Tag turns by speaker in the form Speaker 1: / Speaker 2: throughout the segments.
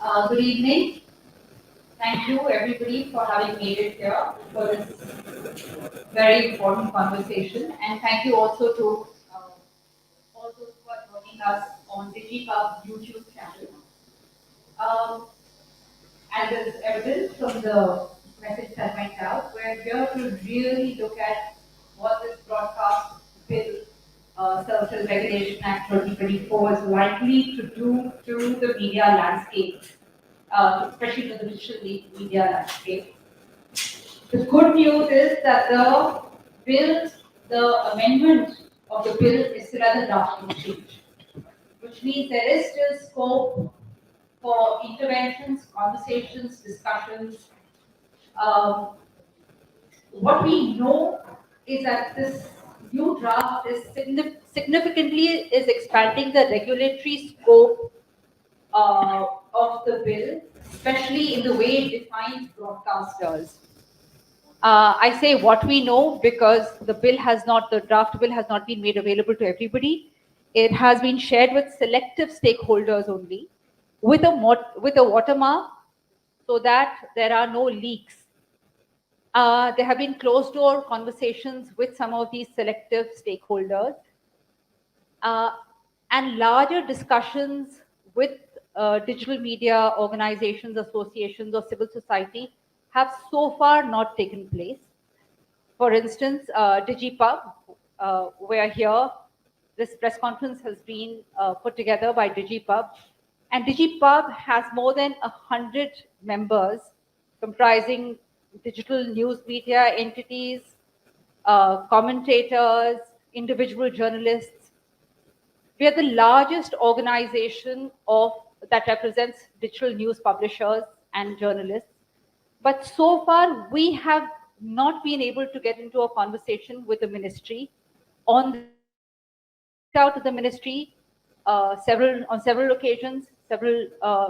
Speaker 1: Good evening. Thank you, everybody, for having made it here for this very important conversation. And thank you also to all those who are joining us on the DigiPub YouTube channel. Um, as is evident from the message that went out, we're here to really look at what this broadcast bill, Social Regulation Act 2024, is likely to do to the media landscape, especially to the digital media landscape. The good news is that the amendment of the bill is still at the drafting stage, which means there is still scope for interventions, conversations, discussions. Um, what we know is that this new draft is significantly is expanding the regulatory scope of the bill, especially in the way it defines broadcasters. I say what we know because the draft bill has not been made available to everybody. It has been shared with selective stakeholders only, with a watermark, so that there are no leaks. There have been closed door conversations with some of these selective stakeholders, uh, and larger discussions with digital media organizations, associations, or civil society have so far not taken place. For instance, DigiPub, we're here. This press conference has been put together by DigiPub, and DigiPub has more than 100 members comprising digital news media entities, commentators, individual journalists. We are the largest organization that represents digital news publishers and journalists. But so far, we have not been able to get into a conversation with the ministry on this bill. We have reached out to the ministry on several occasions. Several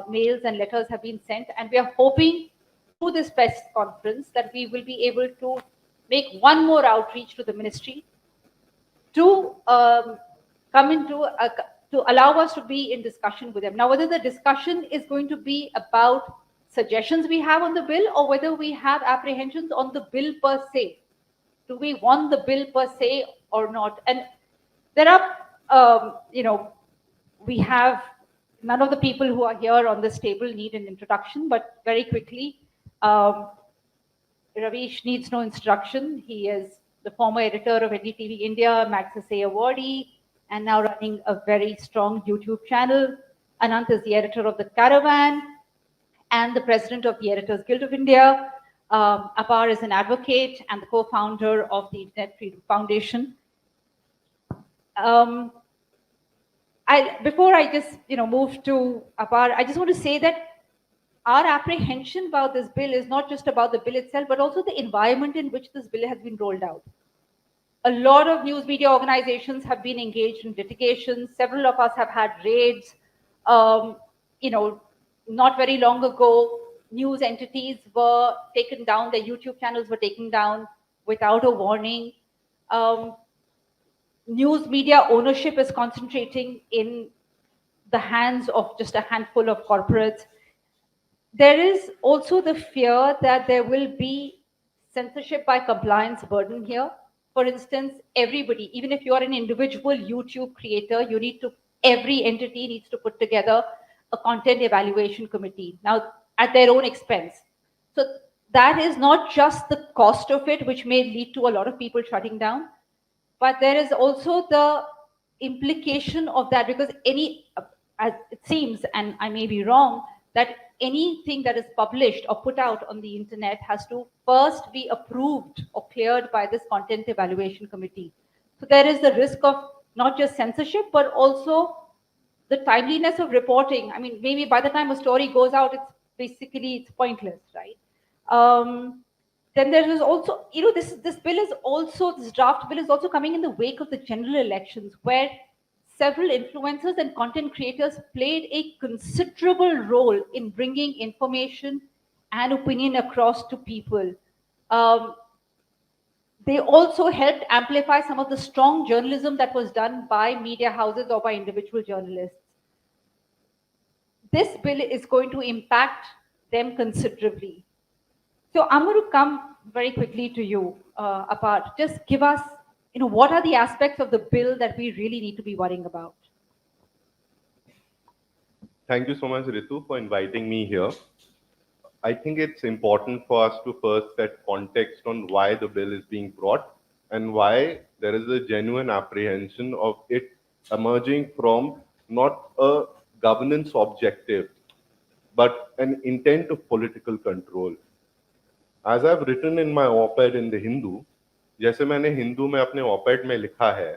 Speaker 1: mails and letters have been sent, and we are hoping through this press conference that we will be able to make one more outreach to the ministry to come into to allow us to be in discussion with them. Now, whether the discussion is going to be about suggestions we have on the bill or whether we have apprehensions on the bill per se. Do we want the bill per se or not? And there are, we have none of the people who are here on this table need an introduction, but very quickly, Ravish needs no instruction. He is the former editor of NDTV India, Magsaysay awardee, and now running a very strong YouTube channel. Anant is the editor of The Caravan and the president of the Editors Guild of India. Apar is an advocate and the co-founder of the Internet Freedom Foundation. Before I just move to Apar, I just want to say that our apprehension about this bill is not just about the bill itself, but also the environment in which this bill has been rolled out. A lot of news media organizations have been engaged in litigation. Several of us have had raids. Not very long ago, news entities were taken down, their YouTube channels were taken down without a warning. News media ownership is concentrating in the hands of just a handful of corporates. There is also the fear that there will be censorship by compliance burden here. For instance, everybody, even if you are an individual YouTube creator, every entity needs to put together a content evaluation committee, now at their own expense. So that is not just the cost of it, which may lead to a lot of people shutting down, but there is also the implication of that, because as it seems, and I may be wrong, that anything that is published or put out on the internet has to first be approved or cleared by this content evaluation committee. So there is the risk of not just censorship, but also the timeliness of reporting. I mean, maybe by the time a story goes out, it's pointless, right? Then there is also, this draft bill is also coming in the wake of the general elections, where several influencers and content creators played a considerable role in bringing information and opinion across to people. They also helped amplify some of the strong journalism that was done by media houses or by individual journalists. this bill is going to impact them considerably. So I'm going to come very quickly to you, Apar. Just give us, what are the aspects of the bill that we really need to be worrying about?
Speaker 2: Thank you so much, Ritu, for inviting me here. I think it's important for us to first set context on why the bill is being brought and why there is a genuine apprehension of it emerging from not a governance objective, but an intent of political control. As I've written in my op-ed in the Hindu, जैसे मैंने हिंदू में अपने op-ed में लिखा है,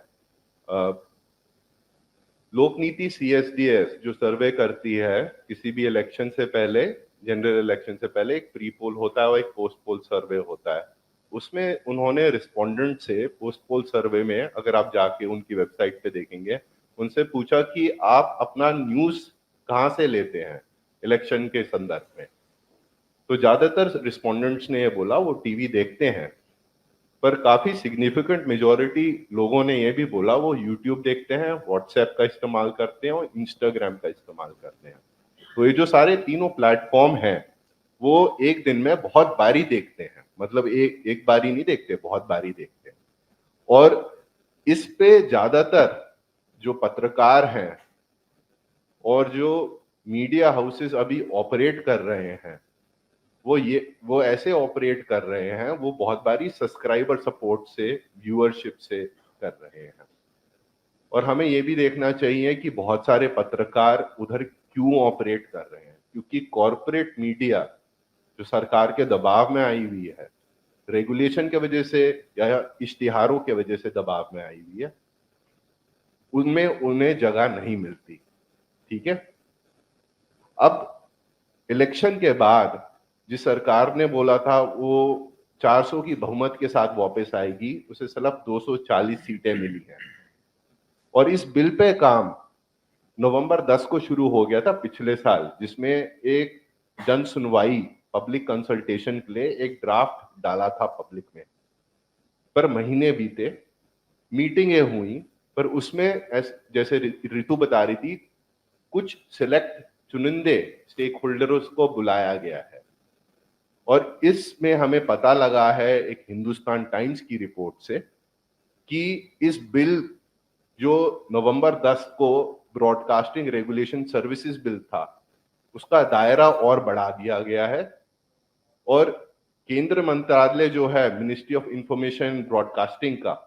Speaker 2: लोकनीति CSDS जो सर्वे करती है किसी भी इलेक्शन से पहले, जनरल इलेक्शन से पहले एक प्री पोल होता है और एक पोस्ट पोल सर्वे होता है. उसमें उन्होंने रिस्पोंडेंट से पोस्ट पोल सर्वे में, अगर आप जाके उनकी वेबसाइट पे देखेंगे, उनसे पूछा कि आप अपना न्यूज कहाँ से लेते हैं इलेक्शन के संदर्भ में. तो ज्यादातर रिस्पोंडेंट्स ने ये बोला वो टीवी देखते हैं, पर काफी सिग्निफिकेंट मेजॉरिटी लोगों ने ये भी बोला वो यूट्यूब देखते हैं, व्हाट्सएप का इस्तेमाल करते हैं और इंस्टाग्राम का इस्तेमाल करते हैं. तो ये जो सारे तीनों प्लेटफॉर्म हैं वो एक दिन में बहुत बारी देखते हैं, मतलब एक बारी नहीं देखते, बहुत बारी देखते हैं. और इस पे ज्यादातर जो पत्रकार हैं और जो मीडिया हाउसेस अभी ऑपरेट कर रहे हैं वो ऐसे ऑपरेट कर रहे हैं, वो बहुत बारी सब्सक्राइबर सपोर्ट से, व्यूअरशिप से कर रहे हैं. और हमें ये भी देखना चाहिए कि बहुत सारे पत्रकार उधर क्यों ऑपरेट कर रहे हैं, क्योंकि कॉरपोरेट मीडिया जो सरकार के दबाव में आई हुई है, रेगुलेशन के वजह से या इश्तिहारों के वजह से दबाव में आई हुई है, उनमें उन्हें जगह नहीं मिलती. ठीक है, अब इलेक्शन के बाद जिस सरकार ने बोला था वो 400 की बहुमत के साथ वापस आएगी, उसे सिर्फ 240 सीटें मिली हैं. और इस बिल पे काम नवंबर 10 को शुरू हो गया था पिछले साल, जिसमें एक जन सुनवाई, पब्लिक कंसल्टेशन के लिए एक ड्राफ्ट डाला था पब्लिक में. पर महीने बीते, मीटिंगें हुई, पर उसमें जैसे ऋतु बता रही थी, कुछ सिलेक्ट चुनिंदे स्टेक होल्डर्स को बुलाया गया है. और इसमें हमें पता लगा है एक हिंदुस्तान टाइम्स की रिपोर्ट से कि इस बिल जो नवंबर 10 को ब्रॉडकास्टिंग रेगुलेशन सर्विसेज बिल था, उसका दायरा और बढ़ा दिया गया है. और केंद्र मंत्रालय जो है मिनिस्ट्री ऑफ इंफॉर्मेशन ब्रॉडकास्टिंग का,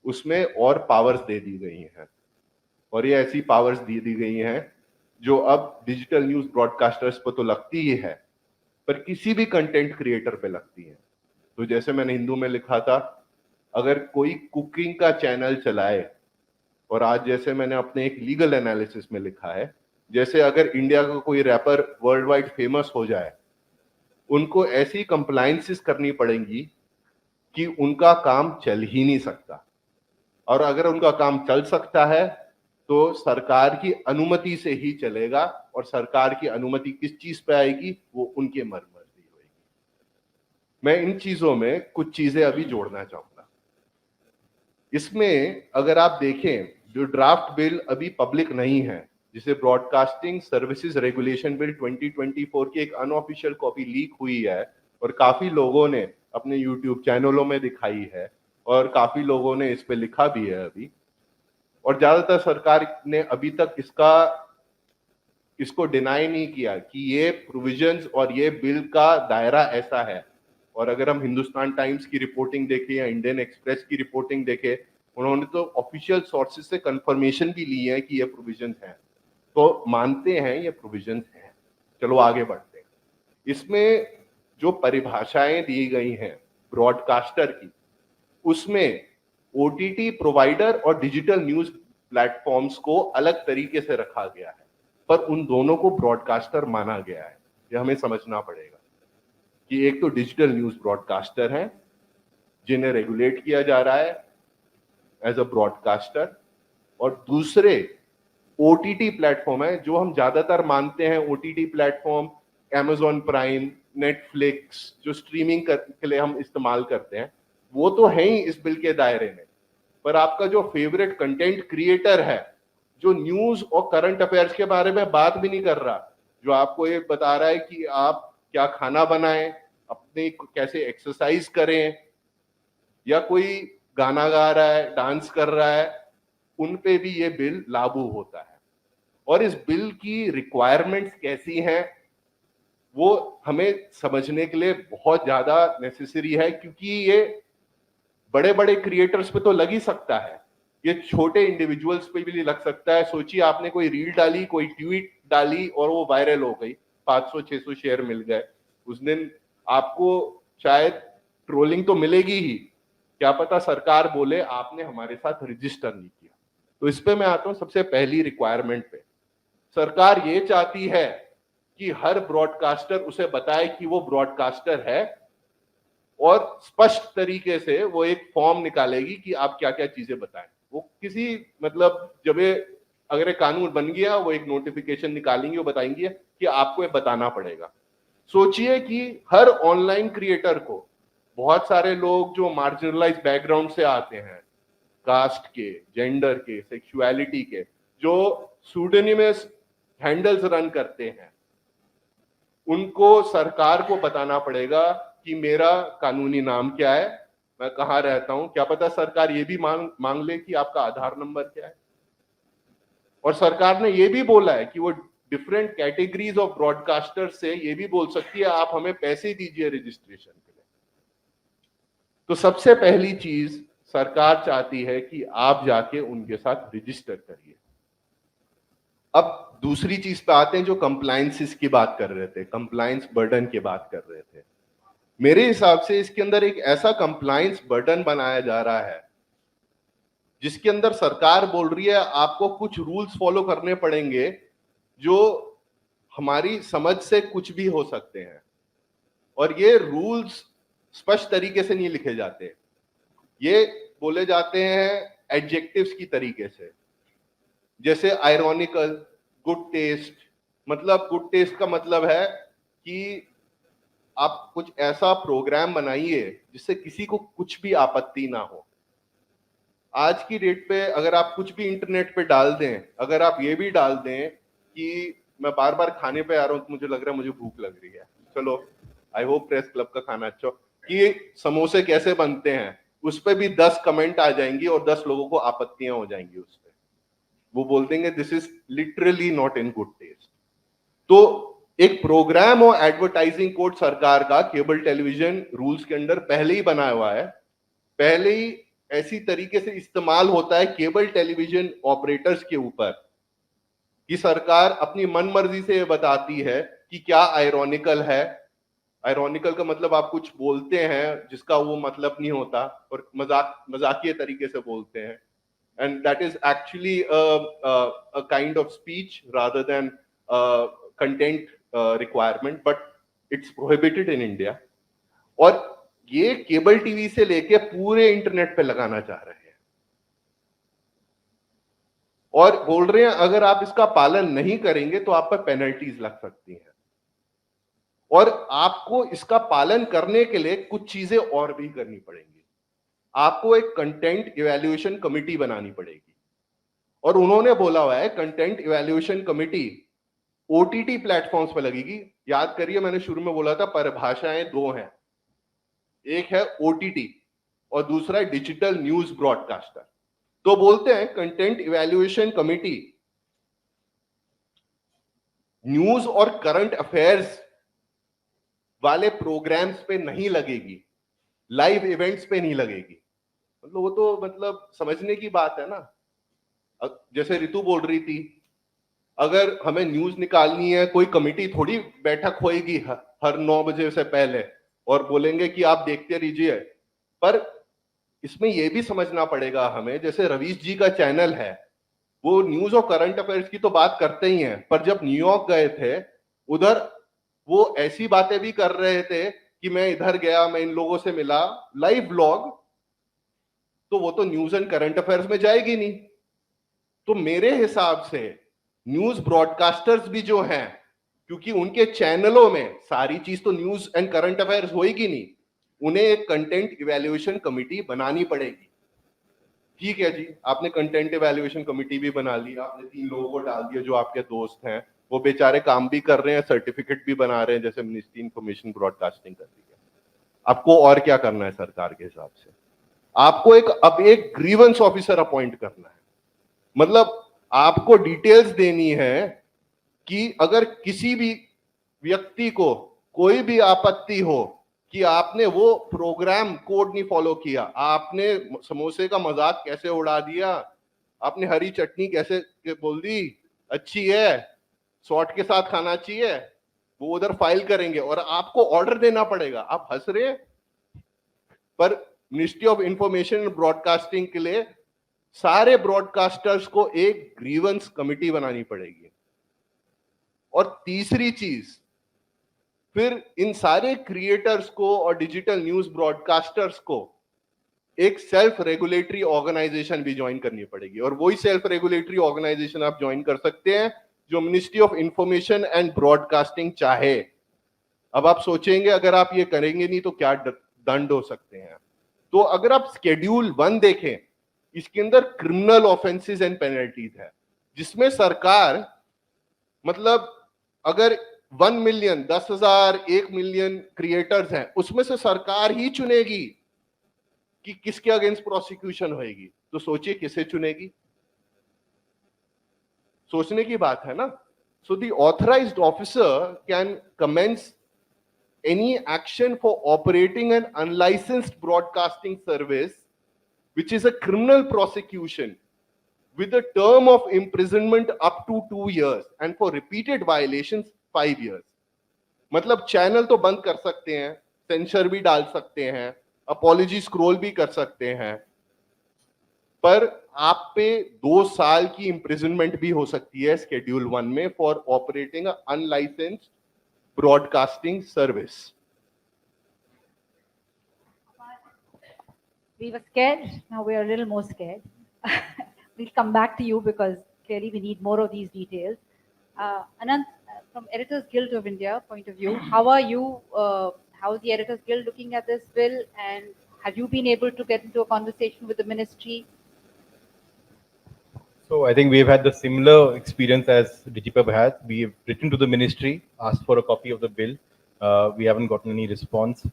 Speaker 2: उसमें और पावर्स दे दी गई हैं. और ये ऐसी पावर्स दे दी गई हैं जो अब डिजिटल न्यूज ब्रॉडकास्टर्स पर तो लगती ही है, पर किसी भी कंटेंट क्रिएटर पे लगती है. तो जैसे मैंने हिंदू में लिखा था, अगर कोई कुकिंग का चैनल चलाए, और आज जैसे मैंने अपने एक लीगल एनालिसिस में लिखा है, जैसे अगर इंडिया का कोई रैपर वर्ल्ड वाइड फेमस हो जाए, उनको ऐसी कंप्लायंसेस करनी पड़ेंगी कि उनका काम चल ही नहीं सकता. और अगर उनका काम चल सकता है तो सरकार की अनुमति से ही चलेगा, और सरकार की अनुमति किस चीज पे आएगी वो उनके मर्जी होगी. मैं इन चीजों में कुछ चीजें अभी जोड़ना चाहूंगा. इसमें अगर आप देखें, जो ड्राफ्ट बिल अभी पब्लिक नहीं है, जिसे ब्रॉडकास्टिंग सर्विसेज रेगुलेशन बिल 2024 की एक अनऑफिशियल कॉपी लीक हुई है और काफी लोगों ने अपने यूट्यूब चैनलों में दिखाई है और काफी लोगों ने इस पे लिखा भी है अभी, और ज्यादातर सरकार ने अभी तक इसको डिनाई नहीं किया कि ये प्रोविजंस और ये बिल का दायरा ऐसा है. और अगर हम हिंदुस्तान टाइम्स की रिपोर्टिंग देखें या इंडियन एक्सप्रेस की रिपोर्टिंग देखें, उन्होंने तो ऑफिशियल सोर्सेज से कंफर्मेशन भी ली है कि ये प्रोविजंस हैं, तो मानते हैं ये प्रोविजंस हैं. चलो आगे बढ़ते हैं. इसमें जो परिभाषाएं दी गई हैं ब्रॉडकास्टर की, उसमें ओटीटी प्रोवाइडर और डिजिटल न्यूज प्लेटफॉर्म्स को अलग तरीके से रखा गया है, पर उन दोनों को ब्रॉडकास्टर माना गया है. ये हमें समझना पड़ेगा कि एक तो डिजिटल न्यूज ब्रॉडकास्टर हैं जिन्हें रेगुलेट किया जा रहा है एज अ ब्रॉडकास्टर, और दूसरे ओटीटी प्लेटफॉर्म है जो हम ज्यादातर मानते हैं. OTT platform Amazon prime, Netflix, जो स्ट्रीमिंग के लिए हम इस्तेमाल करते हैं, वो तो है ही इस बिल के दायरे में. पर आपका जो फेवरेट कंटेंट क्रिएटर है, जो न्यूज और करंट अफेयर्स के बारे में बात भी नहीं कर रहा, जो आपको ये बता रहा है कि आप क्या खाना बनाएं, अपने कैसे एक्सरसाइज करें, या कोई गाना गा रहा है, डांस कर रहा है, उन पे भी ये बिल लागू होता है। और इस बिल की रिक्वायरमेंट्स कैसी हैं वो हमें समझने के लिए बहुत ज्यादा नेसेसरी है, क्योंकि ये बड़े बड़े क्रिएटर्स पे तो लग ही सकता है, ये छोटे इंडिविजुअल्स पे भी लग सकता है। सोचिए आपने कोई रील डाली, कोई ट्वीट डाली और वो वायरल हो गई, 500-600 शेयर मिल गए, उस दिन आपको शायद ट्रोलिंग तो मिलेगी ही, क्या पता सरकार बोले आपने हमारे साथ रजिस्टर नहीं किया। तो इस पे मैं आता हूं सबसे पहली रिक्वायरमेंट पे। सरकार ये चाहती है कि हर ब्रॉडकास्टर उसे बताए कि वो ब्रॉडकास्टर है, और स्पष्ट तरीके से वो एक फॉर्म निकालेगी कि आप क्या क्या चीजें बताएं। वो किसी मतलब जब ये अगर ये कानून बन गया, वो एक नोटिफिकेशन निकालेंगे, वो बताएंगे कि आपको ये बताना पड़ेगा। सोचिए कि हर ऑनलाइन क्रिएटर को, बहुत सारे लोग जो मार्जिनलाइज बैकग्राउंड से आते हैं, कास्ट के, जेंडर के, सेक्सुअलिटी के, जो सूडोनिमस हैंडल्स रन करते हैं, उनको सरकार को बताना पड़ेगा कि मेरा कानूनी नाम क्या है, मैं कहाँ रहता हूं। क्या पता सरकार ये भी मांग ले कि आपका आधार नंबर क्या है। और सरकार ने ये भी बोला है कि वो डिफरेंट कैटेगरीज ऑफ ब्रॉडकास्टर से ये भी बोल सकती है आप हमें पैसे दीजिए रजिस्ट्रेशन के लिए। तो सबसे पहली चीज सरकार चाहती है कि आप जाके उनके साथ रजिस्टर करिए। अब दूसरी चीज पे आते हैं, जो कंप्लायंसेस की बात कर रहे थे, कंप्लायंस बर्डन की बात कर रहे थे। मेरे हिसाब से इसके अंदर एक ऐसा कंप्लायंस बर्डन बनाया जा रहा है जिसके अंदर सरकार बोल रही है आपको कुछ रूल्स फॉलो करने पड़ेंगे जो हमारी समझ से कुछ भी हो सकते हैं, और ये रूल्स स्पष्ट तरीके से नहीं लिखे जाते, ये बोले जाते हैं एडजेक्टिव्स की तरीके से, जैसे आयरॉनिकल, गुड टेस्ट। मतलब गुड टेस्ट का मतलब है कि आप कुछ ऐसा प्रोग्राम बनाइए जिससे किसी को कुछ भी आपत्ति ना हो। आज की डेट पे अगर आप कुछ भी इंटरनेट पे डाल दें, अगर आप ये भी डाल दें कि मैं बार बार खाने पे आ रहा हूं तो मुझे लग रहा है मुझे भूख लग रही है, चलो आई होप प्रेस क्लब का खाना अच्छा हो, कि समोसे कैसे बनते हैं, उस पर भी 10 कमेंट आ जाएंगी और 10 लोगों को आपत्तियां हो जाएंगी उस पर। वो बोल देंगे this is literally not in good taste. तो एक प्रोग्राम और एडवर्टाइजिंग कोड सरकार का केबल टेलीविजन रूल्स के अंदर पहले ही बना हुआ है, पहले ही ऐसी तरीके से इस्तेमाल होता है केबल टेलीविजन ऑपरेटर्स के ऊपर कि सरकार अपनी मनमर्जी से ये बताती है कि क्या आयरॉनिकल है। आयरॉनिकल का मतलब आप कुछ बोलते हैं जिसका वो मतलब नहीं होता और मजाकिये तरीके से बोलते हैं, and that is actually a kind of speech rather than content requirement, but it's prohibited in India. और ये केबल टीवी से लेके पूरे इंटरनेट पे लगाना चाह रहे हैं और बोल रहे हैं अगर आप इसका पालन नहीं करेंगे तो आप पर पेनल्टीज लग सकती हैं, और आपको इसका पालन करने के लिए कुछ चीजें और भी करनी पड़ेंगी। आपको एक कंटेंट इवैल्यूएशन कमिटी बनानी पड़ेगी, और उन्होंने बोला हुआ है content evaluation committee OTT platforms पर लगेगी। याद करिए मैंने शुरू में बोला था परिभाषाएं दो हैं, एक है ओटीटी और दूसरा है डिजिटल न्यूज ब्रॉडकास्टर। तो बोलते हैं कंटेंट इवैल्यूएशन कमिटी न्यूज और करंट अफेयर्स वाले प्रोग्राम्स पे नहीं लगेगी, लाइव इवेंट्स पे नहीं लगेगी। मतलब वो तो मतलब समझने की बात है ना। जैसे ऋतु बोल रही थी, अगर हमें न्यूज निकालनी है, कोई कमेटी थोड़ी बैठक होएगी हर 9 बजे से पहले और बोलेंगे कि आप देखते रहिए। पर इसमें यह भी समझना पड़ेगा हमें, जैसे रवीश जी का चैनल है, वो न्यूज और करंट अफेयर्स की तो बात करते ही हैं, पर जब न्यूयॉर्क गए थे उधर वो ऐसी बातें भी कर रहे थे कि मैं इधर गया, मैं इन लोगों से मिला, लाइव व्लॉग, तो वो तो न्यूज एंड करंट अफेयर्स में जाएगी नहीं। तो मेरे हिसाब से न्यूज ब्रॉडकास्टर्स भी जो हैं, क्योंकि उनके चैनलों में सारी चीज तो न्यूज एंड करंट अफेयर्स होएगी नहीं, उन्हें एक कंटेंट इवैल्यूएशन कमिटी बनानी पड़ेगी। ठीक है जी, आपने कंटेंट इवैल्यूएशन कमिटी भी बना ली, आपने 3 लोगों को डाल दिया जो आपके दोस्त हैं, वो बेचारे काम भी कर रहे हैं, सर्टिफिकेट भी बना रहे हैं, जैसे मिनिस्ट्री इंफॉर्मेशन ब्रॉडकास्टिंग कर रही है। आपको और क्या करना है सरकार के हिसाब से? आपको अब एक ग्रीवेंस ऑफिसर अपॉइंट करना है, मतलब आपको डिटेल्स देनी है कि अगर किसी भी व्यक्ति को कोई भी आपत्ति हो कि आपने वो प्रोग्राम कोड नहीं फॉलो किया, आपने समोसे का मजाक कैसे उड़ा दिया, आपने हरी चटनी कैसे बोल दी अच्छी है, सॉल्ट के साथ खाना चाहिए, वो उधर फाइल करेंगे और आपको ऑर्डर देना पड़ेगा। आप हंस रहे हैं, पर ministry of information and broadcasting के लिए सारे ब्रॉडकास्टर्स को एक ग्रीवेंस कमिटी बनानी पड़ेगी। और तीसरी चीज, फिर इन सारे क्रिएटर्स को और डिजिटल न्यूज ब्रॉडकास्टर्स को एक सेल्फ रेगुलेटरी ऑर्गेनाइजेशन भी ज्वाइन करनी पड़ेगी, और वही सेल्फ रेगुलेटरी ऑर्गेनाइजेशन आप ज्वाइन कर सकते हैं जो ministry of information and broadcasting चाहे। अब आप सोचेंगे अगर आप ये करेंगे नहीं तो क्या दंड हो सकते हैं। तो अगर आप शेड्यूल 1 देखें, इसके अंदर क्रिमिनल ऑफेंसेस एंड पेनल्टीज है, जिसमें सरकार, मतलब अगर 1 मिलियन, 10,000, 1 मिलियन क्रिएटर्स हैं, उसमें से सरकार ही चुनेगी कि किसके अगेंस्ट प्रोसिक्यूशन होएगी। तो सोचिए किसे चुनेगी, सोचने की बात है ना। So the authorised officer can commence any action for operating an unlicensed broadcasting service, which is a criminal prosecution with a term of imprisonment up to 2 years and for repeated violations 5 years. मतलब channel तो बंद कर सकते हैं, sensor भी डाल सकते हैं, अपॉलॉजी स्क्रॉल भी कर सकते हैं, पर आप पे 2 साल की इंप्रिजनमेंट भी हो सकती है शेड्यूल 1 में for operating unlicensed broadcasting service.
Speaker 1: We were scared, now we are a little more scared. We'll come back to you because clearly we need more of these details. Anand, from Editors Guild of India point of view, how are you, how is the Editors Guild looking at this bill, and have you been able to get into a conversation with the ministry?
Speaker 3: So I think we've had the similar experience as Digipub has. We've written to the ministry, asked for a copy of the bill. We haven't gotten any response.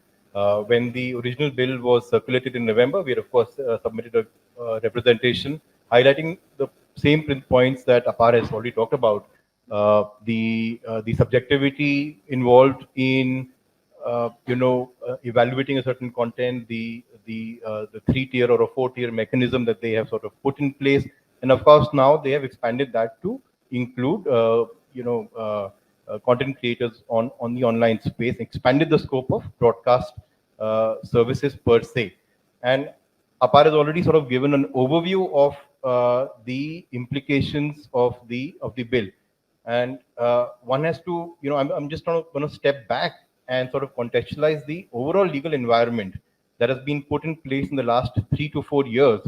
Speaker 3: When the original bill was circulated in November, we had of course submitted a representation highlighting the same points that Apar has already talked about. The subjectivity involved in evaluating a certain content, the 3-tier or a 4-tier mechanism that they have sort of put in place. And of course, now they have expanded that to include, content creators on the online space, expanded the scope of broadcast services per se. And Apar has already sort of given an overview of the implications of the bill. And one has to, I'm just going to step back and sort of contextualize the overall legal environment that has been put in place in the last 3 to 4 years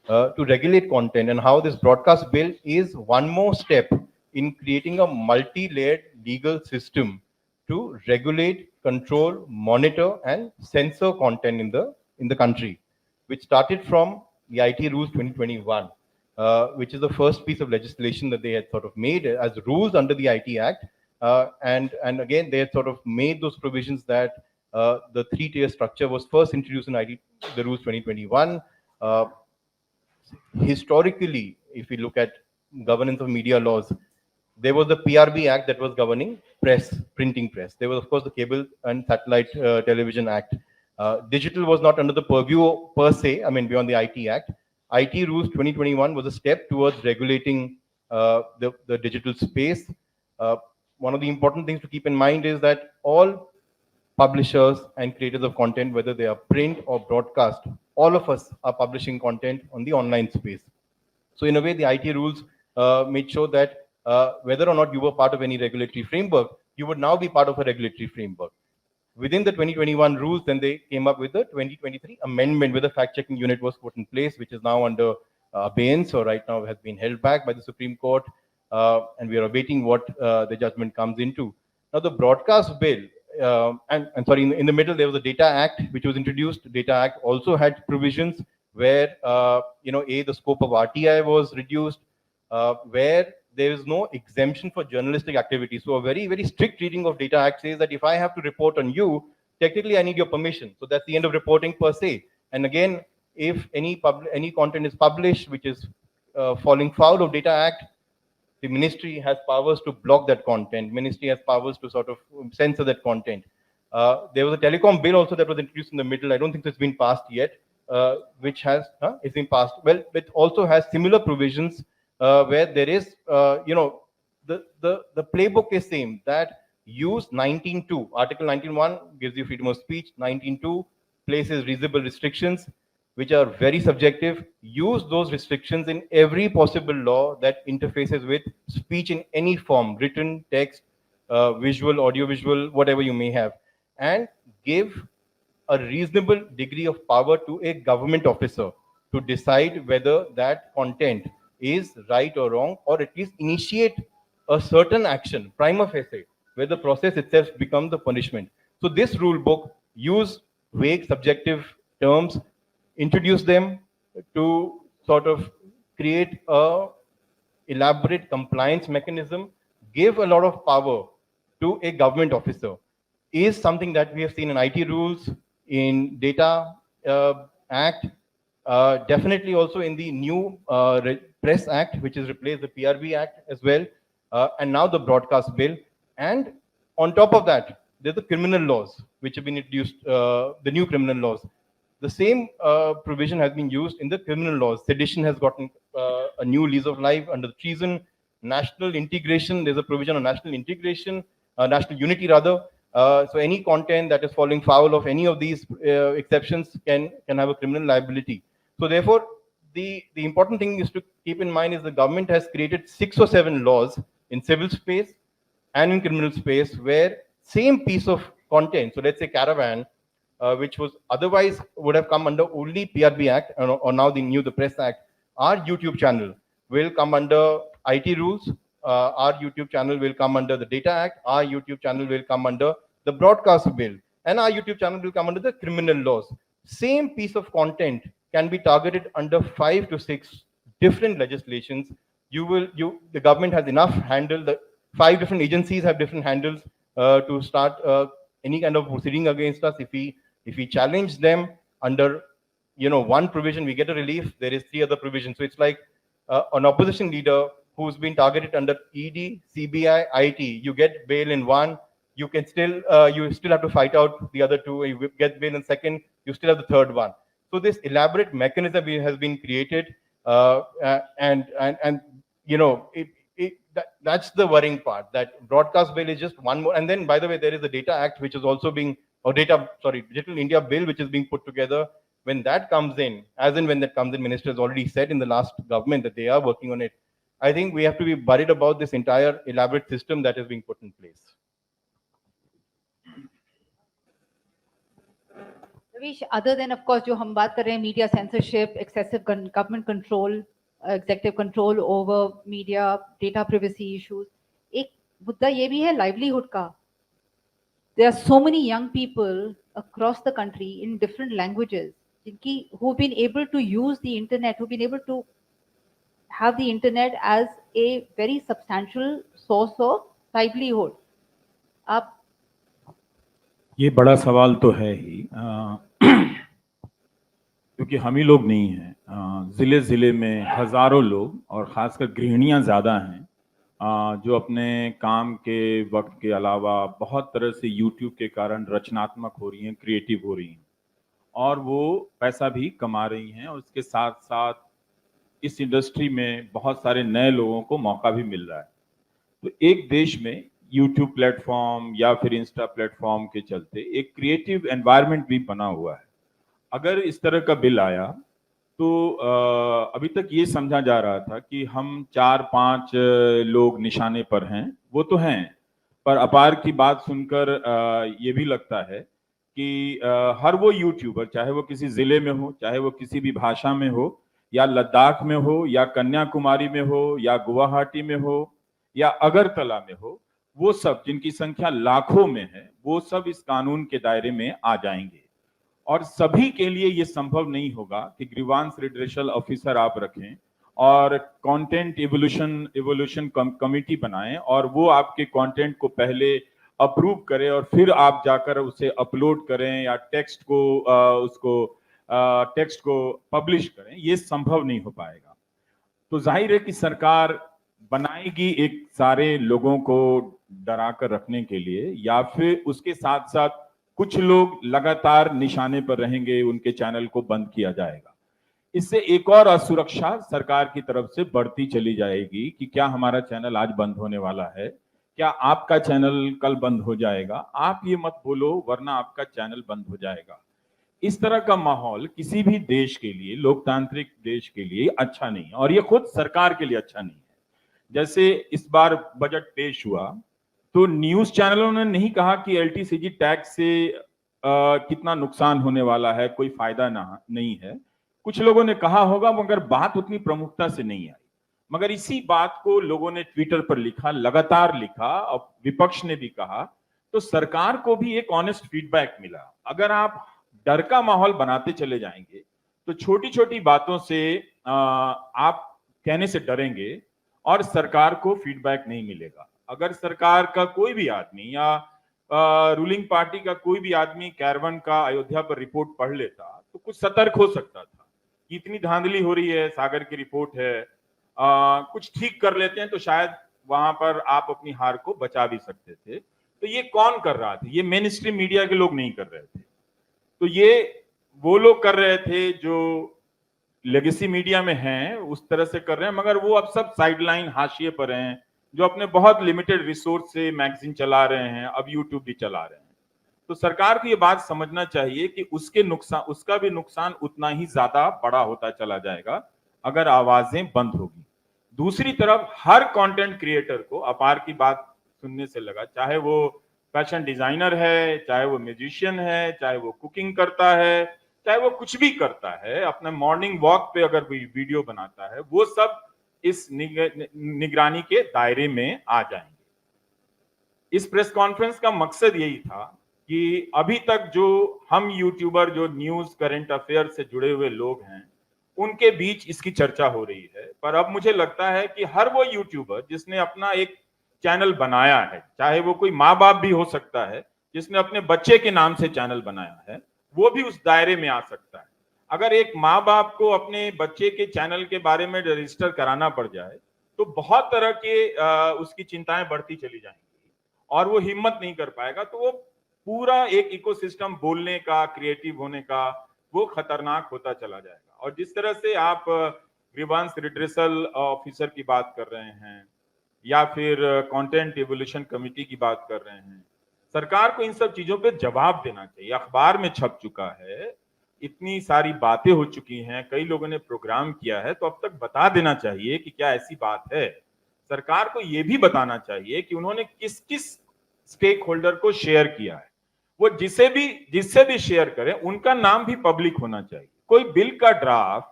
Speaker 3: to regulate content, and how this broadcast bill is one more step in creating a multi-layered legal system to regulate, control, monitor, and censor content in the country, which started from the IT Rules 2021, which is the first piece of legislation that they had sort of made as rules under the IT Act. And again, they had sort of made those provisions that the 3-tier structure was first introduced in the Rules 2021. Historically, if we look at governance of media laws, there was the PRB Act that was governing press, printing press. There was, of course, the Cable and Satellite Television Act. Digital was not under the purview per se, I mean, beyond the IT Act. IT Rules 2021 was a step towards regulating the digital space. One of the important things to keep in mind is that all publishers and creators of content, whether they are print or broadcast, all of us are publishing content on the online space. So in a way, the IT rules made sure that whether or not you were part of any regulatory framework, you would now be part of a regulatory framework. Within the 2021 rules, then they came up with the 2023 amendment where the fact-checking unit was put in place, which is now under abeyance, or right now has been held back by the Supreme Court, and we are awaiting what the judgment comes into. Now, the broadcast bill, and sorry, in the middle, there was a Data Act, which was introduced. Data Act also had provisions where, the scope of RTI was reduced, where there is no exemption for journalistic activity. So a very, very strict reading of Data Act says that if I have to report on you, technically I need your permission. So that's the end of reporting per se. And again, if any content is published which is falling foul of Data Act, the ministry has powers to block that content. Ministry has powers to sort of censor that content. There was a telecom bill also that was introduced in the middle. I don't think it's been passed yet, which has it's been passed. Well, it also has similar provisions where there is, the playbook is same, that use 19.2. Article 19.1 gives you freedom of speech. 19.2 places reasonable restrictions, which are very subjective. Use those restrictions in every possible law that interfaces with speech in any form, written, text, visual, audiovisual, whatever you may have, and give a reasonable degree of power to a government officer to decide whether that content is right or wrong, or at least initiate a certain action, prima facie, where the process itself becomes the punishment. So this rule book use vague subjective terms, introduce them to sort of create a elaborate compliance mechanism, give a lot of power to a government officer, is something that we have seen in IT rules, in Data Act, definitely also in the new Press Act, which has replaced the PRB Act as well, and now the Broadcast Bill. And on top of that, there's the criminal laws, which have been introduced, the new criminal laws. The same provision has been used in the criminal laws. Sedition has gotten a new lease of life under the treason. National integration, there's a provision on national integration, national unity rather. So any content that is falling foul of any of these exceptions can have a criminal liability. So therefore, the important thing is to keep in mind is the government has created 6 or 7 laws in civil space and in criminal space where same piece of content, so let's say Caravan, which was otherwise would have come under only PRB Act, or now the Press Act, our YouTube channel will come under IT rules. Our YouTube channel will come under the Data Act. Our YouTube channel will come under the Broadcast Bill, and our YouTube channel will come under the criminal laws. Same piece of content can be targeted under 5 to 6 different legislations. The government has enough handle. The 5 different agencies have different handles to start any kind of proceeding against us. If we challenge them under, one provision, we get a relief. There is 3 other provisions. So it's like an opposition leader who's been targeted under ED, CBI, IT. You get bail in one, you can still have to fight out the other 2. You get bail in second, you still have the third one. So this elaborate mechanism has been created, and that's the worrying part. That Broadcast Bill is just one more. And then, by the way, there is the Data Act, which is also being, Digital India Bill, which is being put together. When that comes in, when that comes in, Minister has already said in the last government that they are working on it. I think we have to be worried about this entire elaborate system that is being put in place.
Speaker 1: Ravish, other than of course जो हम बात कर रहे हैं media censorship, excessive government control, executive control over media, data privacy issues, एक मुद्दा ये भी है livelihood का. There are so many young people across the country in different languages who've been able to use the internet, who've been able to have the internet as a very substantial source of livelihood. आप
Speaker 4: ये बड़ा सवाल तो है ही, क्योंकि हम ही लोग नहीं हैं, ज़िले ज़िले में हज़ारों लोग और ख़ासकर गृहिणियाँ ज़्यादा हैं जो अपने काम के वक्त के अलावा बहुत तरह से YouTube के कारण रचनात्मक हो रही हैं, क्रिएटिव हो रही हैं और वो पैसा भी कमा रही हैं और उसके साथ साथ इस इंडस्ट्री में बहुत सारे नए लोगों को मौका भी मिल रहा है. तो एक देश में YouTube प्लेटफॉर्म या फिर इंस्टा प्लेटफॉर्म के चलते एक क्रिएटिव एनवायरनमेंट भी बना हुआ है. अगर इस तरह का बिल आया तो अभी तक ये समझा जा रहा था कि हम 4-5 लोग निशाने पर हैं, वो तो हैं, पर अपार की बात सुनकर ये भी लगता है कि हर वो यूट्यूबर, चाहे वो किसी ज़िले में हो, चाहे वो किसी भी भाषा में हो, या लद्दाख में हो, या कन्याकुमारी में हो, या गुवाहाटी में हो, या अगरतला में हो, वो सब जिनकी संख्या लाखों में है, वो सब इस कानून के दायरे में आ जाएंगे. और सभी के लिए ये संभव नहीं होगा कि ग्रीवांस रिड्रेशल ऑफिसर आप रखें और कंटेंट इवोल्यूशन कमिटी बनाएं और वो आपके कंटेंट को पहले अप्रूव करे और फिर आप जाकर उसे अपलोड करें या टेक्स्ट को पब्लिश करें, ये संभव नहीं हो पाएगा। तो जाहिर है कि सरकार बनाएगी एक सारे लोगों को डरा कर रखने के लिए, या फिर उसके साथ साथ कुछ लोग लगातार निशाने पर रहेंगे, उनके चैनल को बंद किया जाएगा। इससे एक और असुरक्षा सरकार की तरफ से बढ़ती चली जाएगी कि क्या हमारा चैनल आज बंद होने वाला है, क्या आपका चैनल कल बंद हो जाएगा, आप ये मत बोलो वरना आपका चैनल बंद हो जाएगा। इस तरह का माहौल किसी भी देश के लिए, लोकतांत्रिक देश के लिए अच्छा नहीं है, और ये खुद सरकार के लिए अच्छा नहीं है। जैसे इस बार बजट पेश हुआ तो न्यूज चैनलों ने नहीं कहा कि एलटीसीजी टैक्स से कितना नुकसान होने वाला है, कोई फायदा नहीं है। कुछ लोगों ने कहा होगा मगर बात उतनी प्रमुखता से नहीं आई। मगर इसी बात को लोगों ने ट्विटर पर लिखा, लगातार लिखा, और विपक्ष ने भी कहा, तो सरकार को भी एक ऑनेस्ट फीडबैक मिला। अगर आप डर का माहौल बनाते चले जाएंगे तो छोटी छोटी बातों से आप कहने से डरेंगे और सरकार को फीडबैक नहीं मिलेगा। अगर सरकार का कोई भी आदमी या रूलिंग पार्टी का कोई भी आदमी कैरवन का अयोध्या पर रिपोर्ट पढ़ लेता तो कुछ सतर्क हो सकता था कि इतनी धांधली हो रही है, सागर की रिपोर्ट है, कुछ ठीक कर लेते हैं तो शायद वहां पर आप अपनी हार को बचा भी सकते थे। तो ये कौन कर रहा था? ये मेन स्ट्रीम मीडिया के लोग नहीं कर रहे थे, तो ये वो लोग कर रहे थे जो लेगेसी मीडिया में हैं, उस तरह से कर रहे हैं। मगर वो अब सब साइडलाइन, हाशिए पर हैं, जो अपने बहुत लिमिटेड रिसोर्स से मैगजीन चला रहे हैं, अब यूट्यूब भी चला रहे हैं। तो सरकार को ये बात समझना चाहिए कि उसका भी नुकसान उतना ही ज्यादा बड़ा होता चला जाएगा अगर आवाजें बंद होगी। दूसरी तरफ हर कंटेंट क्रिएटर को, अपार की बात सुनने से लगा, चाहे वो फैशन डिजाइनर है, चाहे वो म्यूजिशियन है, चाहे वो कुकिंग करता है, चाहे वो कुछ भी करता है, अपने मॉर्निंग वॉक पे अगर कोई वीडियो बनाता है, वो सब इस निगरानी के दायरे में आ जाएंगे। इस प्रेस कॉन्फ्रेंस का मकसद यही था कि अभी तक जो हम यूट्यूबर, जो न्यूज करंट अफेयर से जुड़े हुए लोग हैं, उनके बीच इसकी चर्चा हो रही है। पर अब मुझे लगता है कि हर वो यूट्यूबर जिसने अपना एक चैनल बनाया है, चाहे वो कोई माँ बाप भी हो सकता है जिसने अपने बच्चे के नाम से चैनल बनाया है, वो भी उस दायरे में आ सकता है। अगर एक माँ बाप को अपने बच्चे के चैनल के बारे में रजिस्टर कराना पड़ जाए तो बहुत तरह के उसकी चिंताएं बढ़ती चली जाएंगी और वो हिम्मत नहीं कर पाएगा। तो वो पूरा एक इकोसिस्टम बोलने का, क्रिएटिव होने का, वो खतरनाक होता चला जाएगा। और जिस तरह से आप ग्रीवांस रिड्रेसल ऑफिसर की बात कर रहे हैं या फिर कंटेंट इवोल्यूशन कमेटी की बात कर रहे हैं, सरकार को इन सब चीजों पे जवाब देना चाहिए। अखबार में छप चुका है, इतनी सारी बातें हो चुकी हैं, कई लोगों ने प्रोग्राम किया है, तो अब तक बता देना चाहिए कि क्या ऐसी बात है। सरकार को यह भी बताना चाहिए कि उन्होंने किस किस स्टेक होल्डर को शेयर किया है। वो जिससे भी शेयर करें उनका नाम भी पब्लिक होना चाहिए। कोई बिल का ड्राफ्ट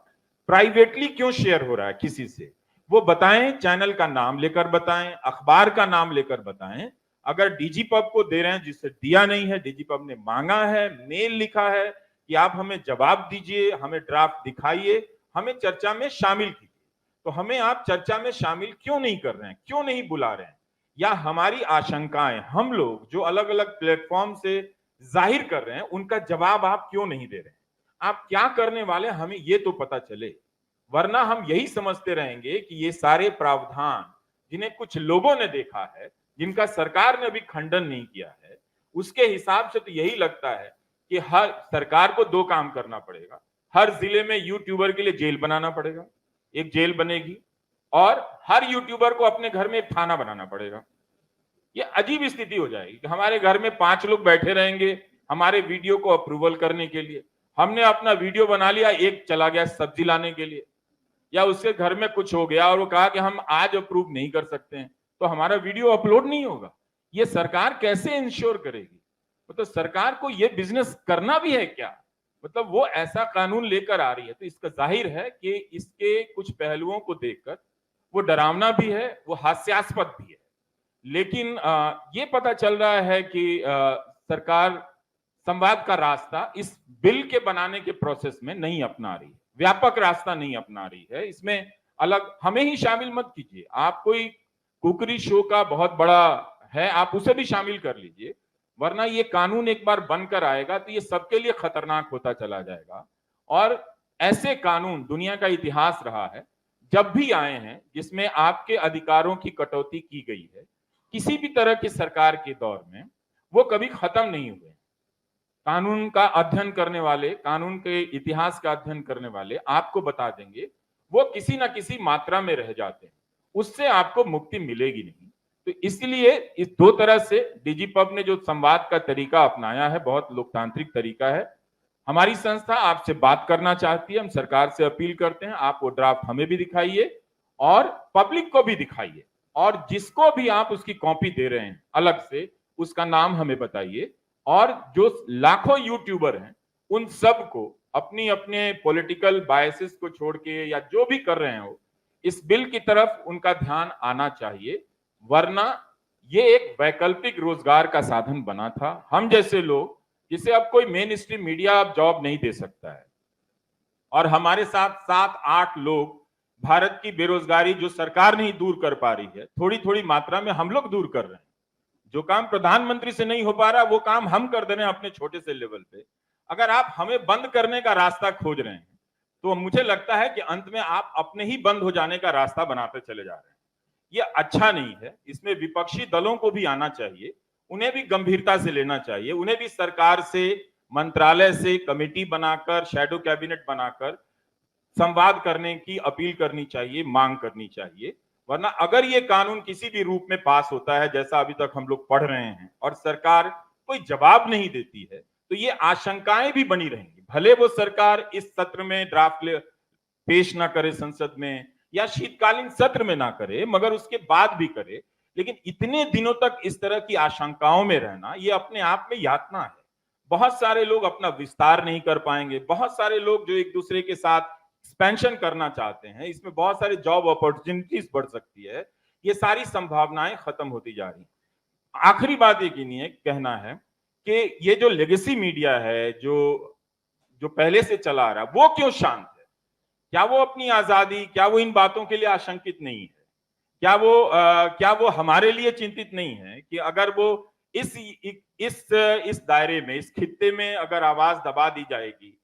Speaker 4: प्राइवेटली क्यों शेयर हो रहा है किसी से, वो बताएं, चैनल का नाम लेकर बताएं, अखबार का नाम लेकर बताएं। अगर डीजीपब को दे रहे हैं, जिससे दिया नहीं है, डीजीपब ने मांगा है, मेल लिखा है कि आप हमें जवाब दीजिए, हमें ड्राफ्ट दिखाइए, हमें चर्चा में शामिल कीजिए, तो हमें आप चर्चा में शामिल क्यों नहीं कर रहे हैं, क्यों नहीं बुला रहे हैं? या हमारी आशंकाएं हम लोग जो अलग अलग प्लेटफॉर्म से जाहिर कर रहे हैं, उनका जवाब आप क्यों नहीं दे रहे हैं? आप क्या करने वाले, हमें ये तो पता चले, वरना हम यही समझते रहेंगे कि ये सारे प्रावधान जिन्हें कुछ लोगों ने देखा है, जिनका सरकार ने अभी खंडन नहीं किया है, उसके हिसाब से तो यही लगता है कि हर सरकार को दो काम करना पड़ेगा। हर जिले में यूट्यूबर के लिए जेल बनाना पड़ेगा, एक जेल बनेगी, और हर यूट्यूबर को अपने घर में एक थाना बनाना पड़ेगा। ये अजीब स्थिति हो जाएगी कि हमारे घर में 5 लोग बैठे रहेंगे हमारे वीडियो को अप्रूवल करने के लिए। हमने अपना वीडियो बना लिया, एक चला गया सब्जी लाने के लिए, या उसके घर में कुछ हो गया और वो कहा कि हम आज अप्रूव नहीं कर सकते हैं, तो हमारा वीडियो अपलोड नहीं होगा। ये सरकार कैसे इंश्योर करेगी? मतलब सरकार को ये बिजनेस करना भी है क्या? मतलब वो ऐसा कानून लेकर आ रही है, तो इसका जाहिर है कि इसके कुछ पहलुओं को देखकर वो डरावना भी है, वो हास्यास्पद भी है। लेकिन ये पता चल रहा है कि सरकार संवाद का रास्ता इस बिल के बनाने के प्रोसेस में नहीं अपना रही है, व्यापक रास्ता नहीं अपना रही है। इसमें अलग हमें ही शामिल मत कीजिए। आप कोई कुकरी शो का बहुत बड़ा है, आप उसे भी शामिल कर लीजिए, वरना ये कानून एक बार बनकर आएगा तो ये सबके लिए खतरनाक होता चला जाएगा। और ऐसे कानून दुनिया का इतिहास रहा है, जब भी आए हैं जिसमें आपके अधिकारों की कटौती की गई है किसी भी तरह की सरकार के दौर में, वो कभी खत्म नहीं हुए। कानून का अध्ययन करने वाले, कानून के इतिहास का अध्ययन करने वाले आपको बता देंगे वो किसी ना किसी मात्रा में रह जाते हैं, उससे आपको मुक्ति मिलेगी नहीं। तो इसलिए इस दो तरह से डिजिपब ने जो संवाद का तरीका अपनाया है, बहुत लोकतांत्रिक तरीका है। हमारी संस्था आपसे बात करना चाहती है, हम सरकार से अपील करते हैं आप वो ड्राफ्ट हमें भी दिखाइए और पब्लिक को भी दिखाइए, और जिसको भी आप उसकी कॉपी दे रहे हैं अलग से उसका नाम हमें बताइए। और जो लाखों यूट्यूबर हैं उन सब को अपनी अपने पॉलिटिकल बायसेस को छोड़ के या जो भी कर रहे हो, इस बिल की तरफ उनका ध्यान आना चाहिए, वरना ये एक वैकल्पिक रोजगार का साधन बना था। हम जैसे लोग जिसे अब कोई मेन स्ट्रीम मीडिया अब जॉब नहीं दे सकता है, और हमारे साथ 7-8 लोग भारत की बेरोजगारी जो सरकार नहीं दूर कर पा रही है, थोड़ी थोड़ी मात्रा में हम लोग दूर कर रहे हैं। जो काम प्रधानमंत्री से नहीं हो पा रहा वो काम हम कर दे रहे हैं अपने छोटे से लेवल पे। अगर आप हमें बंद करने का रास्ता खोज रहे हैं तो मुझे लगता है कि अंत में आप अपने ही बंद हो जाने का रास्ता बनाते चले जा रहे हैं। ये अच्छा नहीं है। इसमें विपक्षी दलों को भी आना चाहिए, उन्हें भी गंभीरता से लेना चाहिए, उन्हें भी सरकार से, मंत्रालय से कमेटी बनाकर, शैडो कैबिनेट बनाकर संवाद करने की अपील करनी चाहिए, मांग करनी चाहिए। वरना अगर ये कानून किसी भी रूप में पास होता है जैसा अभी तक हम लोग पढ़ रहे हैं और सरकार कोई जवाब नहीं देती है, तो ये आशंकाएं भी बनी रहेंगी। भले वो सरकार इस सत्र में ड्राफ्ट पेश ना करे संसद में या शीतकालीन सत्र में ना करे, मगर उसके बाद भी करे, लेकिन इतने दिनों तक इस तरह की आशंकाओं में रहना ये अपने आप में यातना है। बहुत सारे लोग अपना विस्तार नहीं कर पाएंगे, बहुत सारे लोग जो एक दूसरे के साथ एक्सपेंशन करना चाहते हैं, इसमें बहुत सारी जॉब अपॉर्चुनिटीज बढ़ सकती है, ये सारी संभावनाएं खत्म होती जा रही। आखिरी बात एक ही नहीं है, कहना है कि ये जो लेगेसी मीडिया है जो जो पहले से चला आ रहा है वो क्यों शांत है? क्या वो अपनी आजादी, क्या वो इन बातों के लिए आशंकित नहीं है? क्या वो हमारे लिए चिंतित नहीं है कि अगर वो इस दायरे में, इस खित्ते में अगर आवाज दबा दी जाएगी,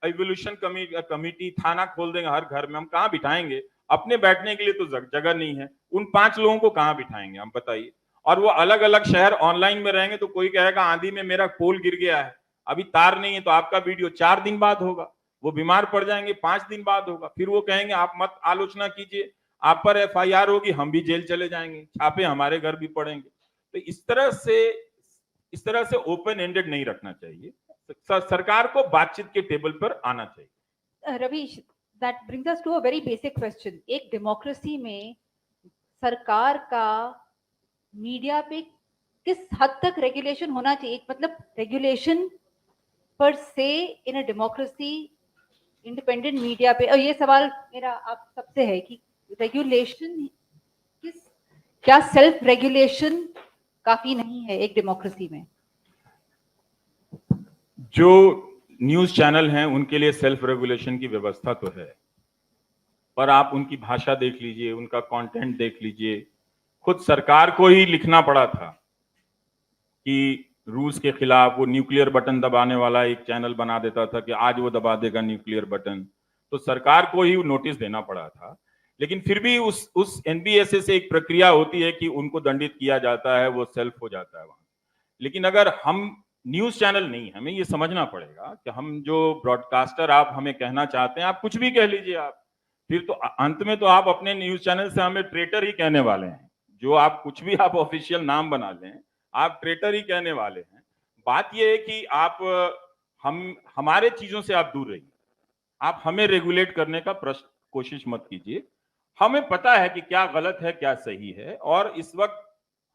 Speaker 4: एवोल्यूशन कमेटी थाना खोल देंगे हर घर में, हम कहाँ बिठाएंगे? अपने बैठने के लिए तो जगह नहीं है, उन 5 लोगों को कहाँ बिठाएंगे हम बताइए? और वो अलग अलग शहर ऑनलाइन में रहेंगे तो कोई कहेगा आंधी में मेरा पोल गिर गया है, अभी तार नहीं है, तो आपका वीडियो 4 दिन बाद होगा, वो बीमार पड़ जाएंगे 5 दिन बाद होगा, फिर वो कहेंगे आप मत आलोचना कीजिए, आप पर FIR होगी, हम भी जेल चले जाएंगे, छापे हमारे घर भी पड़ेंगे। तो इस तरह से ओपन एंडेड नहीं रखना चाहिए। सरकार को बातचीत के टेबल पर आना चाहिए।
Speaker 1: Ravish, that brings us to a very basic question. एक डेमोक्रेसी में सरकार का मीडिया पे किस हद तक रेगुलेशन होना चाहिए? मतलब रेगुलेशन पर से इन अ डेमोक्रेसी, इंडिपेंडेंट मीडिया पे, और ये सवाल मेरा आप सबसे है कि रेगुलेशन क्या सेल्फ रेगुलेशन काफी नहीं है एक डेमोक्रेसी में?
Speaker 4: जो न्यूज चैनल हैं उनके लिए सेल्फ रेगुलेशन की व्यवस्था तो है, पर आप उनकी भाषा देख लीजिए, उनका कंटेंट देख लीजिए। खुद सरकार को ही लिखना पड़ा था कि रूस के खिलाफ वो न्यूक्लियर बटन दबाने वाला एक चैनल बना देता था कि आज वो दबा देगा न्यूक्लियर बटन, तो सरकार को ही नोटिस देना पड़ा था। लेकिन फिर भी उस NBSA से एक प्रक्रिया होती है कि उनको दंडित किया जाता है, वो सेल्फ हो जाता है वहां। लेकिन अगर हम न्यूज चैनल नहीं, हमें ये समझना पड़ेगा कि हम जो ब्रॉडकास्टर, आप हमें कहना चाहते हैं, आप कुछ भी कह लीजिए, आप फिर तो अंत में तो आप अपने न्यूज चैनल से हमें ट्रेटर ही कहने वाले हैं। जो आप कुछ भी आप ऑफिशियल नाम बना लें, आप ट्रेटर ही कहने वाले हैं। बात यह है कि आप हमारे चीजों से आप दूर रहिए, आप हमें रेगुलेट करने का कोशिश मत कीजिए। हमें पता है कि क्या गलत है क्या सही है, और इस वक्त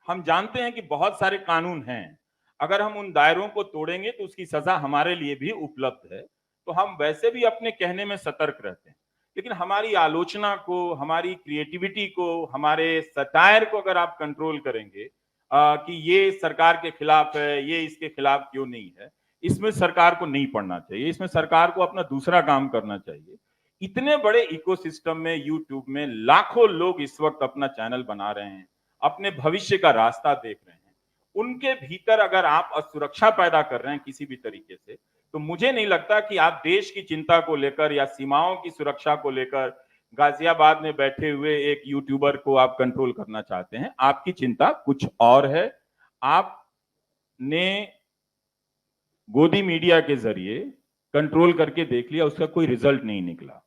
Speaker 4: हम जानते हैं कि बहुत सारे कानून हैं, अगर हम उन दायरों को तोड़ेंगे तो उसकी सजा हमारे लिए भी उपलब्ध है। तो हम वैसे भी अपने कहने में सतर्क रहते हैं, लेकिन हमारी आलोचना को, हमारी क्रिएटिविटी को, हमारे सटायर को अगर आप कंट्रोल करेंगे कि ये सरकार के खिलाफ है, ये इसके खिलाफ क्यों नहीं है, इसमें सरकार को नहीं पढ़ना चाहिए। इसमें सरकार को अपना दूसरा काम करना चाहिए। इतने बड़े इकोसिस्टम में यूट्यूब में लाखों लोग इस वक्त अपना चैनल बना रहे हैं, अपने भविष्य का रास्ता देख रहे हैं, उनके भीतर अगर आप असुरक्षा पैदा कर रहे हैं किसी भी तरीके से, तो मुझे नहीं लगता कि आप देश की चिंता को लेकर या सीमाओं की सुरक्षा को लेकर गाजियाबाद में बैठे हुए एक यूट्यूबर को आप कंट्रोल करना चाहते हैं। आपकी चिंता कुछ और है। आपने गोदी मीडिया के जरिए कंट्रोल करके देख लिया, उसका कोई रिजल्ट नहीं निकला।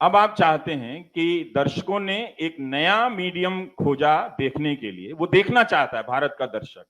Speaker 4: अब आप चाहते हैं कि दर्शकों ने एक नया मीडियम खोजा देखने के लिए, वो देखना चाहता है भारत का दर्शक,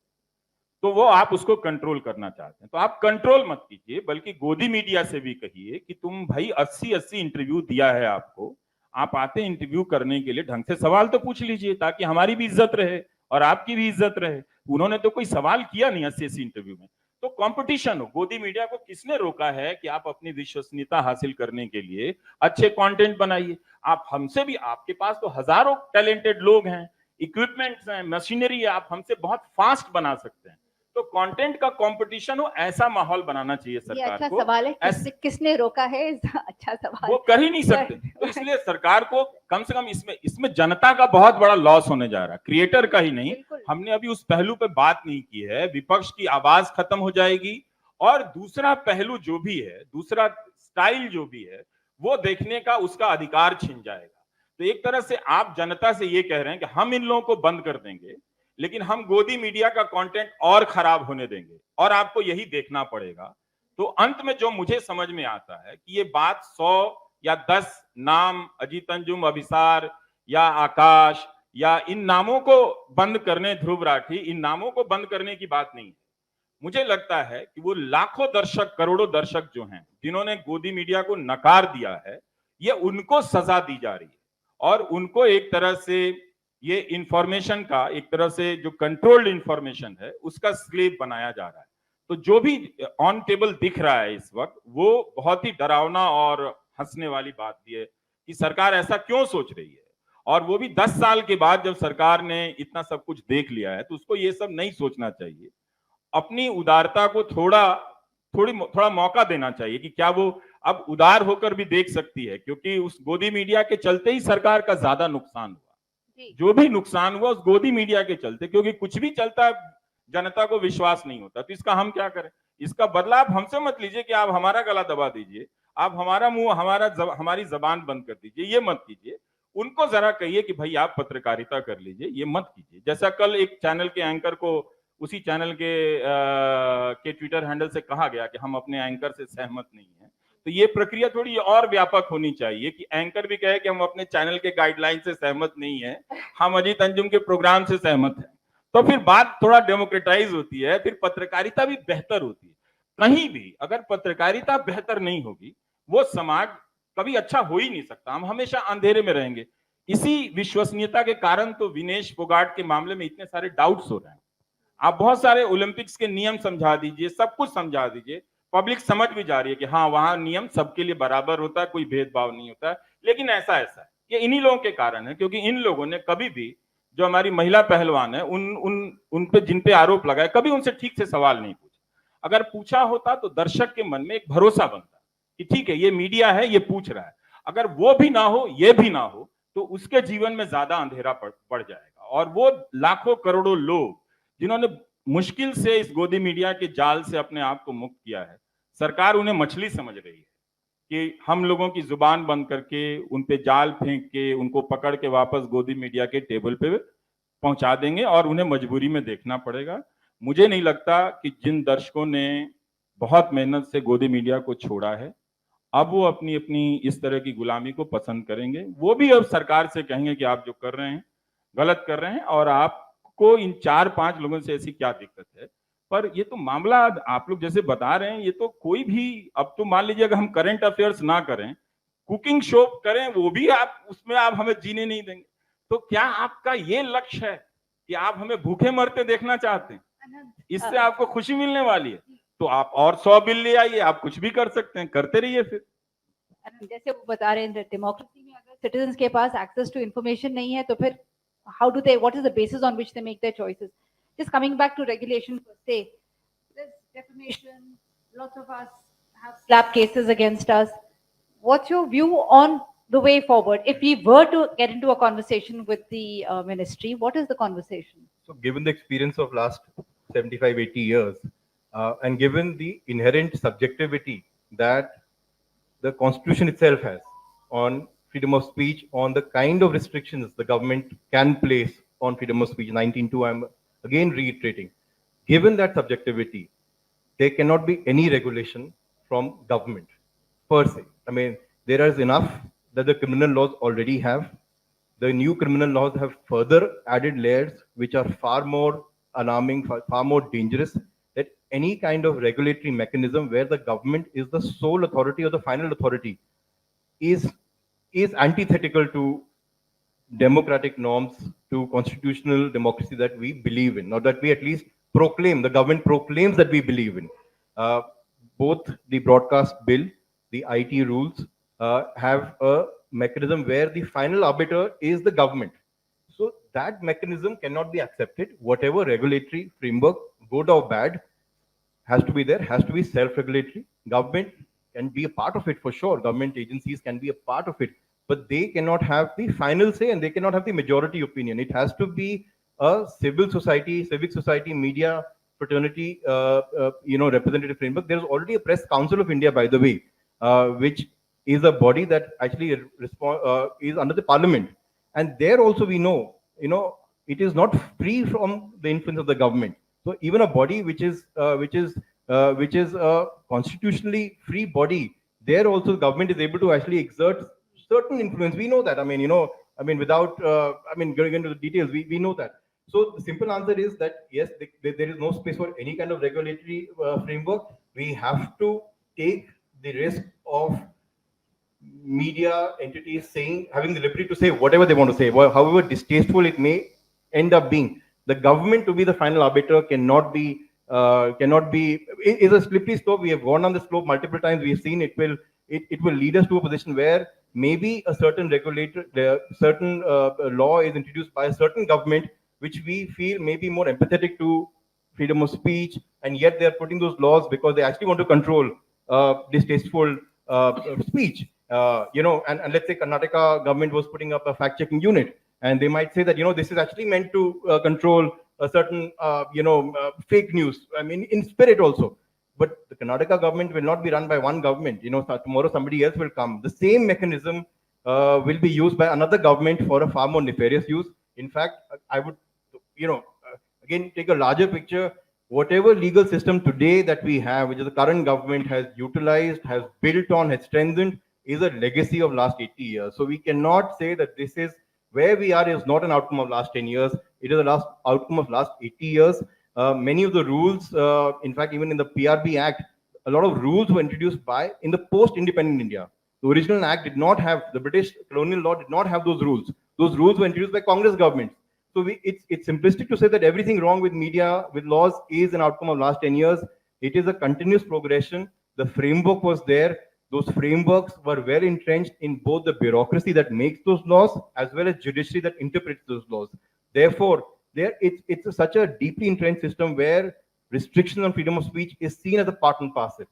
Speaker 4: तो वो आप उसको कंट्रोल करना चाहते हैं। तो आप कंट्रोल मत कीजिए, बल्कि गोदी मीडिया से भी कहिए कि तुम भाई 80-80 इंटरव्यू दिया है आपको, आप आते इंटरव्यू करने के लिए ढंग से सवाल तो पूछ लीजिए, ताकि हमारी भी इज्जत रहे और आपकी भी इज्जत रहे। उन्होंने तो कोई सवाल किया नहीं 80-80 इंटरव्यू में। तो कंपटीशन हो, गोदी मीडिया को किसने रोका है कि आप अपनी विश्वसनीयता हासिल करने के लिए अच्छे कंटेंट बनाइए। आप हमसे भी, आपके पास तो हजारों टैलेंटेड लोग हैं, इक्विपमेंट्स हैं, मशीनरी है, आप हमसे बहुत फास्ट बना सकते हैं। तो कंटेंट का कंपटीशन हो, ऐसा माहौल बनाना चाहिए
Speaker 5: ये
Speaker 4: सरकार
Speaker 5: अच्छा
Speaker 4: को।
Speaker 5: सवाल है, किसने रोका है? अच्छा सवाल।
Speaker 4: वो कर ही नहीं सकते, तो इसलिए सरकार को कम से कम इसमें जनता का बहुत बड़ा लॉस होने जा रहा है, क्रिएटर का ही नहीं।
Speaker 5: बिल्कुल।
Speaker 4: हमने अभी उस पहलू पे बात नहीं की है, विपक्ष की आवाज खत्म हो जाएगी, और दूसरा पहलू जो भी है, दूसरा स्टाइल जो भी है, वो देखने का उसका अधिकार छिन जाएगा। तो एक तरह से आप जनता से ये कह रहे हैं कि हम इन लोगों को बंद कर देंगे, लेकिन हम गोदी मीडिया का कंटेंट और खराब होने देंगे, और आपको यही देखना पड़ेगा। तो अंत में जो मुझे समझ में आता है कि ये बात 100 या 10 नाम, अजीत अंजुम, अभिसार या आकाश या इन नामों को बंद करने, ध्रुव राठी, इन नामों को बंद करने की बात नहीं है। मुझे लगता है कि वो लाखों दर्शक, करोड़ों दर्शक जो हैं, जिन्होंने गोदी मीडिया को नकार दिया है, ये उनको सजा दी जा रही है, और उनको एक तरह से ये इंफॉर्मेशन का, एक तरह से जो कंट्रोल्ड इंफॉर्मेशन है, उसका स्लेव बनाया जा रहा है। तो जो भी ऑन टेबल दिख रहा है इस वक्त, वो बहुत ही डरावना और हंसने वाली बात भी है कि सरकार ऐसा क्यों सोच रही है, और वो भी 10 साल के बाद, जब सरकार ने इतना सब कुछ देख लिया है, तो उसको ये सब नहीं सोचना चाहिए। अपनी उदारता को थोड़ा मौका देना चाहिए कि क्या वो अब उदार होकर भी देख सकती है, क्योंकि उस गोदी मीडिया के चलते ही सरकार का ज्यादा नुकसान हुआ। जो भी नुकसान हुआ उस गोदी मीडिया के चलते, क्योंकि कुछ भी चलता है जनता को विश्वास नहीं होता। तो इसका हम क्या करें? इसका बदला आप हमसे मत लीजिए कि आप हमारा गला दबा दीजिए, आप हमारा मुंह, हमारी जबान बंद कर दीजिए, ये मत कीजिए। उनको जरा कहिए कि भाई आप पत्रकारिता कर लीजिए, ये मत कीजिए। जैसा कल एक चैनल के एंकर को उसी चैनल के ट्विटर हैंडल से कहा गया कि हम अपने एंकर से सहमत नहीं है, तो ये प्रक्रिया थोड़ी और व्यापक होनी चाहिए कि एंकर भी कहे कि हम अपने चैनल के गाइडलाइन से सहमत नहीं है, हम अजीत अंजुम के प्रोग्राम से सहमत हैं। तो फिर बात थोड़ा डेमोक्रेटाइज होती है, फिर पत्रकारिता भी बेहतर होती है। कहीं भी अगर पत्रकारिता बेहतर नहीं होगी, वो समाज कभी अच्छा हो ही नहीं सकता, हम हमेशा अंधेरे में रहेंगे। इसी विश्वसनीयता के कारण तो विनेश फोगाट के मामले में इतने सारे डाउट्स हो रहे हैं। आप बहुत सारे ओलंपिक्स के नियम समझा दीजिए, सब कुछ समझा दीजिए, पब्लिक समझ भी जा रही है कि हाँ, वहां नियम सबके लिए बराबर होता है, कोई भेदभाव नहीं होता है। लेकिन ऐसा है, ये इन्हीं लोगों के कारण है, क्योंकि इन लोगों ने कभी भी, जो हमारी महिला पहलवान है, उन पे जिन पे आरोप लगाए, कभी उनसे ठीक से सवाल नहीं पूछा। अगर पूछा होता तो दर्शक के मन में एक भरोसा बनता कि ठीक है, ये मीडिया है, ये पूछ रहा है। अगर वो भी ना हो, ये भी ना हो, तो उसके जीवन में ज्यादा अंधेरा बढ़ जाएगा। और वो लाखों करोड़ों लोग जिन्होंने मुश्किल से इस गोदी मीडिया के जाल से अपने आप को मुक्त किया है, सरकार उन्हें मछली समझ रही है कि हम लोगों की जुबान बंद करके, उन पे जाल फेंक के, उनको पकड़ के वापस गोदी मीडिया के टेबल पे पहुंचा देंगे, और उन्हें मजबूरी में देखना पड़ेगा। मुझे नहीं लगता कि जिन दर्शकों ने बहुत मेहनत से गोदी मीडिया को छोड़ा है, अब वो अपनी अपनी इस तरह की गुलामी को पसंद करेंगे। वो भी अब सरकार से कहेंगे कि आप जो कर रहे हैं गलत कर रहे हैं, और आपको इन 4-5 लोगों से ऐसी क्या दिक्कत है। पर ये तो मामला आप लोग जैसे बता रहे हैं, ये तो कोई भी, अब तो मान लीजिए अगर हम करंट अफेयर्स ना करें, कुकिंग शो करें, वो भी आप उसमें आप हमें जीने नहीं देंगे। तो क्या आपका ये लक्ष्य है कि आप हमें भूखे मरते देखना चाहते हैं? इससे आपको खुशी मिलने वाली है तो आप और 100 बिल ले आइए, आप कुछ भी कर सकते हैं, करते रहिए। फिर
Speaker 5: जैसे वो बता रहे हैं, डेमोक्रेसी में अगर सिटीजन्स के पास एक्सेस टू इंफॉर्मेशन नहीं है, तो फिर how do they, what is the basis on which they make their choices? Just coming back to regulation per se, there's defamation, lots of us have slap cases against us. what's your view on the way forward? If we were to get into a conversation with the ministry, what is the conversation?
Speaker 3: So given the experience of last 75, 80 years, and given the inherent subjectivity that the constitution itself has on freedom of speech, on the kind of restrictions the government can place on freedom of speech, 19.2, I'm again reiterating, given that subjectivity, there cannot be any regulation from government per se. I mean, there is enough that the criminal laws already have. The new criminal laws have further added layers which are far more alarming, far more dangerous. That any kind of regulatory mechanism where the government is the sole authority or the final authority is antithetical to democratic norms, to constitutional democracy that we believe in, or that we at least proclaim, the government proclaims that we believe in. Uh, Both the broadcast bill, the IT rules have a mechanism where the final arbiter is the government. So that mechanism cannot be accepted. Whatever regulatory framework, good or bad, has to be there, has to be self-regulatory. Government can be a part of it for sure. Government agencies can be a part of it, but they cannot have the final say and they cannot have the majority opinion. It has to be a civil society, civic society, media fraternity, representative framework. There is already a Press Council of India, by the way, which is a body that actually is under the parliament. And there also we know, it is not free from the influence of the government. So even a body which is a constitutionally free body, there also the government is able to actually exert certain influence. We know that. Without going into the details, we know that. So the simple answer is that yes, there is no space for any kind of regulatory framework. We have to take the risk of media entities having the liberty to say whatever they want to say, however distasteful it may end up being. The government to be the final arbiter cannot be. It is a slippery slope. We have gone on the slope multiple times. We have seen it will lead us to a position where maybe a certain certain law is introduced by a certain government, which we feel may be more empathetic to freedom of speech, and yet they are putting those laws because they actually want to control distasteful speech. And let's say Karnataka government was putting up a fact-checking unit, and they might say that this is actually meant to control a certain fake news. I mean, in spirit also. But the Karnataka government will not be run by one government. Tomorrow somebody else will come. The same mechanism will be used by another government for a far more nefarious use. In fact, I would, again take a larger picture. Whatever legal system today that we have, which is the current government has utilized, has built on, has strengthened, is a legacy of last 80 years. So we cannot say that this is where we are is not an outcome of last 10 years. It is a last outcome of last 80 years. Many of the rules, in fact, even in the PRB Act, a lot of rules were introduced in the post-independent India. The original act did not have, the British colonial law did not have those rules. Those rules were introduced by Congress governments. So it's simplistic to say that everything wrong with media, with laws, is an outcome of last 10 years. It is a continuous progression. The framework was there. Those frameworks were well entrenched in both the bureaucracy that makes those laws as well as judiciary that interprets those laws. Therefore, it's such a deeply entrenched system where restriction on freedom of speech is seen as a part and parcel.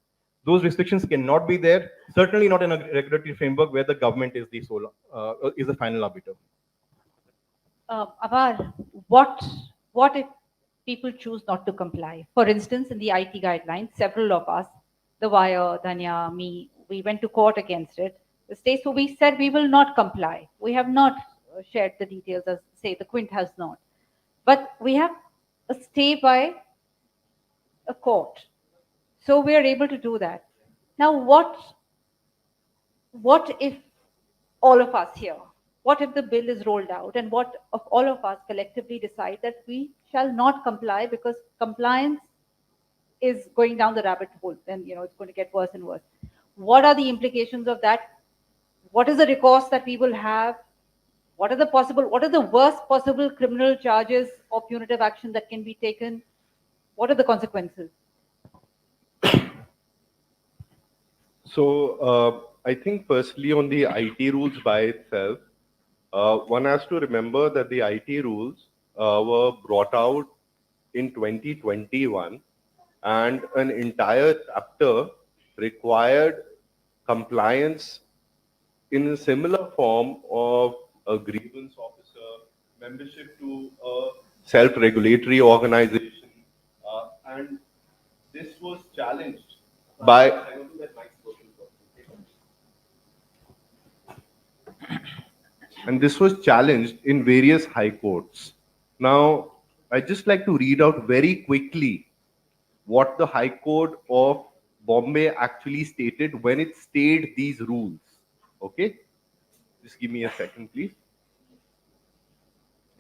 Speaker 3: Those restrictions cannot be there, certainly not in a regulatory framework where the government is the final arbiter.
Speaker 5: Avar, what if people choose not to comply? For instance, in the IT guidelines, several of us, the Wire, Dhanya, me, we went to court against it. The states where we said we will not comply. We have not shared the details, as say the Quint has not. But we have a stay by a court. So we are able to do that. Now, what if all of us here, what if the bill is rolled out and what if all of us collectively decide that we shall not comply because compliance is going down the rabbit hole, then it's going to get worse and worse. What are the implications of that? What is the recourse that we will have? What are the worst possible criminal charges or punitive action that can be taken? What are the consequences?
Speaker 2: So I think firstly on the IT rules by itself, one has to remember that the IT rules were brought out in 2021, and an entire chapter required compliance in a similar form of a grievance officer, membership to a self-regulatory organization, and this was challenged by. And this was challenged in various high courts. Now, I'd just like to read out very quickly what the High Court of Bombay actually stated when it stayed these rules. Okay? Just give me a second, please.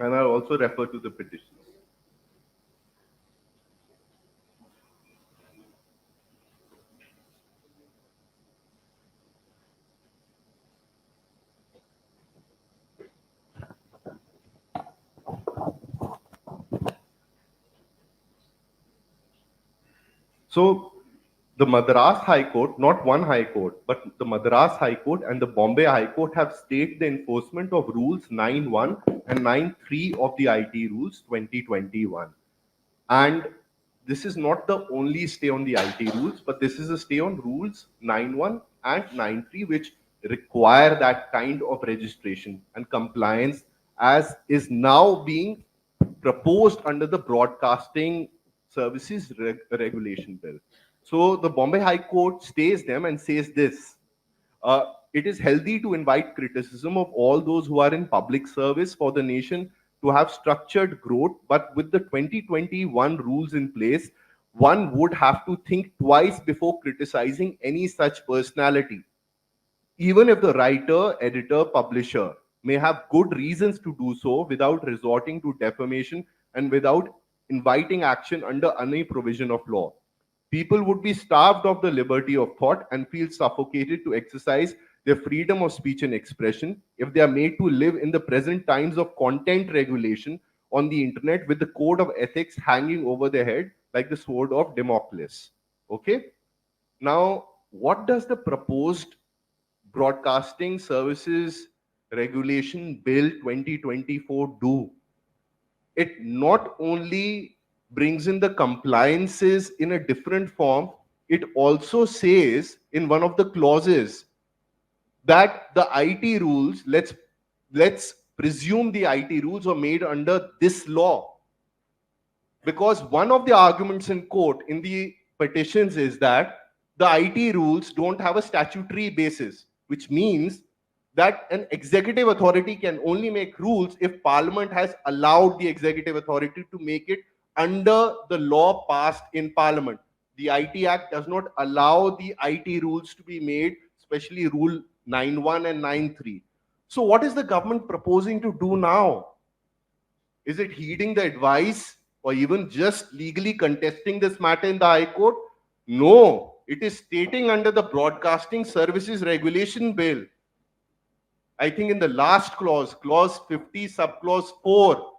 Speaker 2: And I'll also refer to the petitions. So the Madras High Court, not one High Court, but the Madras High Court and the Bombay High Court have stayed the enforcement of Rules 9.1 and 9.3 of the IT Rules 2021. And this is not the only stay on the IT rules, but this is a stay on Rules 9.1 and 9.3, which require that kind of registration and compliance as is now being proposed under the Broadcasting Services Regulation Bill. So the Bombay High Court stays them and says this. It is healthy to invite criticism of all those who are in public service for the nation to have structured growth, but with the 2021 rules in place, one would have to think twice before criticizing any such personality. Even if the writer, editor, publisher may have good reasons to do so without resorting to defamation and without inviting action under any provision of law. People would be starved of the liberty of thought and feel suffocated to exercise their freedom of speech and expression if they are made to live in the present times of content regulation on the internet with the code of ethics hanging over their head like the sword of Damocles. Okay? Now, what does the proposed Broadcasting Services Regulation Bill 2024 do? It not only brings in the compliances in a different form, it also says in one of the clauses that the IT rules, let's presume the IT rules are made under this law. Because one of the arguments in court in the petitions is that the IT rules don't have a statutory basis, which means that an executive authority can only make rules if Parliament has allowed the executive authority to make it under the law passed in Parliament. The IT Act does not allow the IT rules to be made, especially Rule 9.1 and 9.3. So what is the government proposing to do now? Is it heeding the advice or even just legally contesting this matter in the High Court? No, it is stating under the Broadcasting Services Regulation Bill, I think in the last clause, clause 50, subclause 4,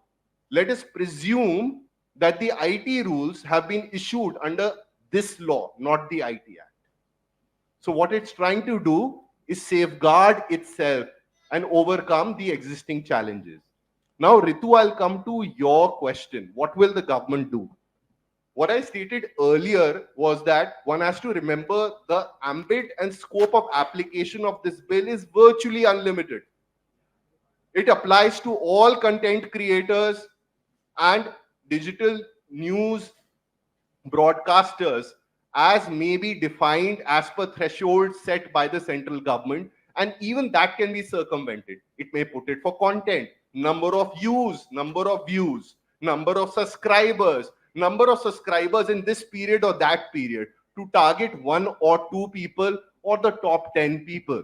Speaker 2: let us presume that the IT rules have been issued under this law, not the IT Act. So what it's trying to do is safeguard itself and overcome the existing challenges. Now, Ritu, I'll come to your question. What will the government do? What I stated earlier was that one has to remember the ambit and scope of application of this bill is virtually unlimited. It applies to all content creators and digital news broadcasters as may be defined as per thresholds set by the central government, and even that can be circumvented. It may put it for content, number of views, number of subscribers in this period or that period to target 1 or 2 people or the top 10 people.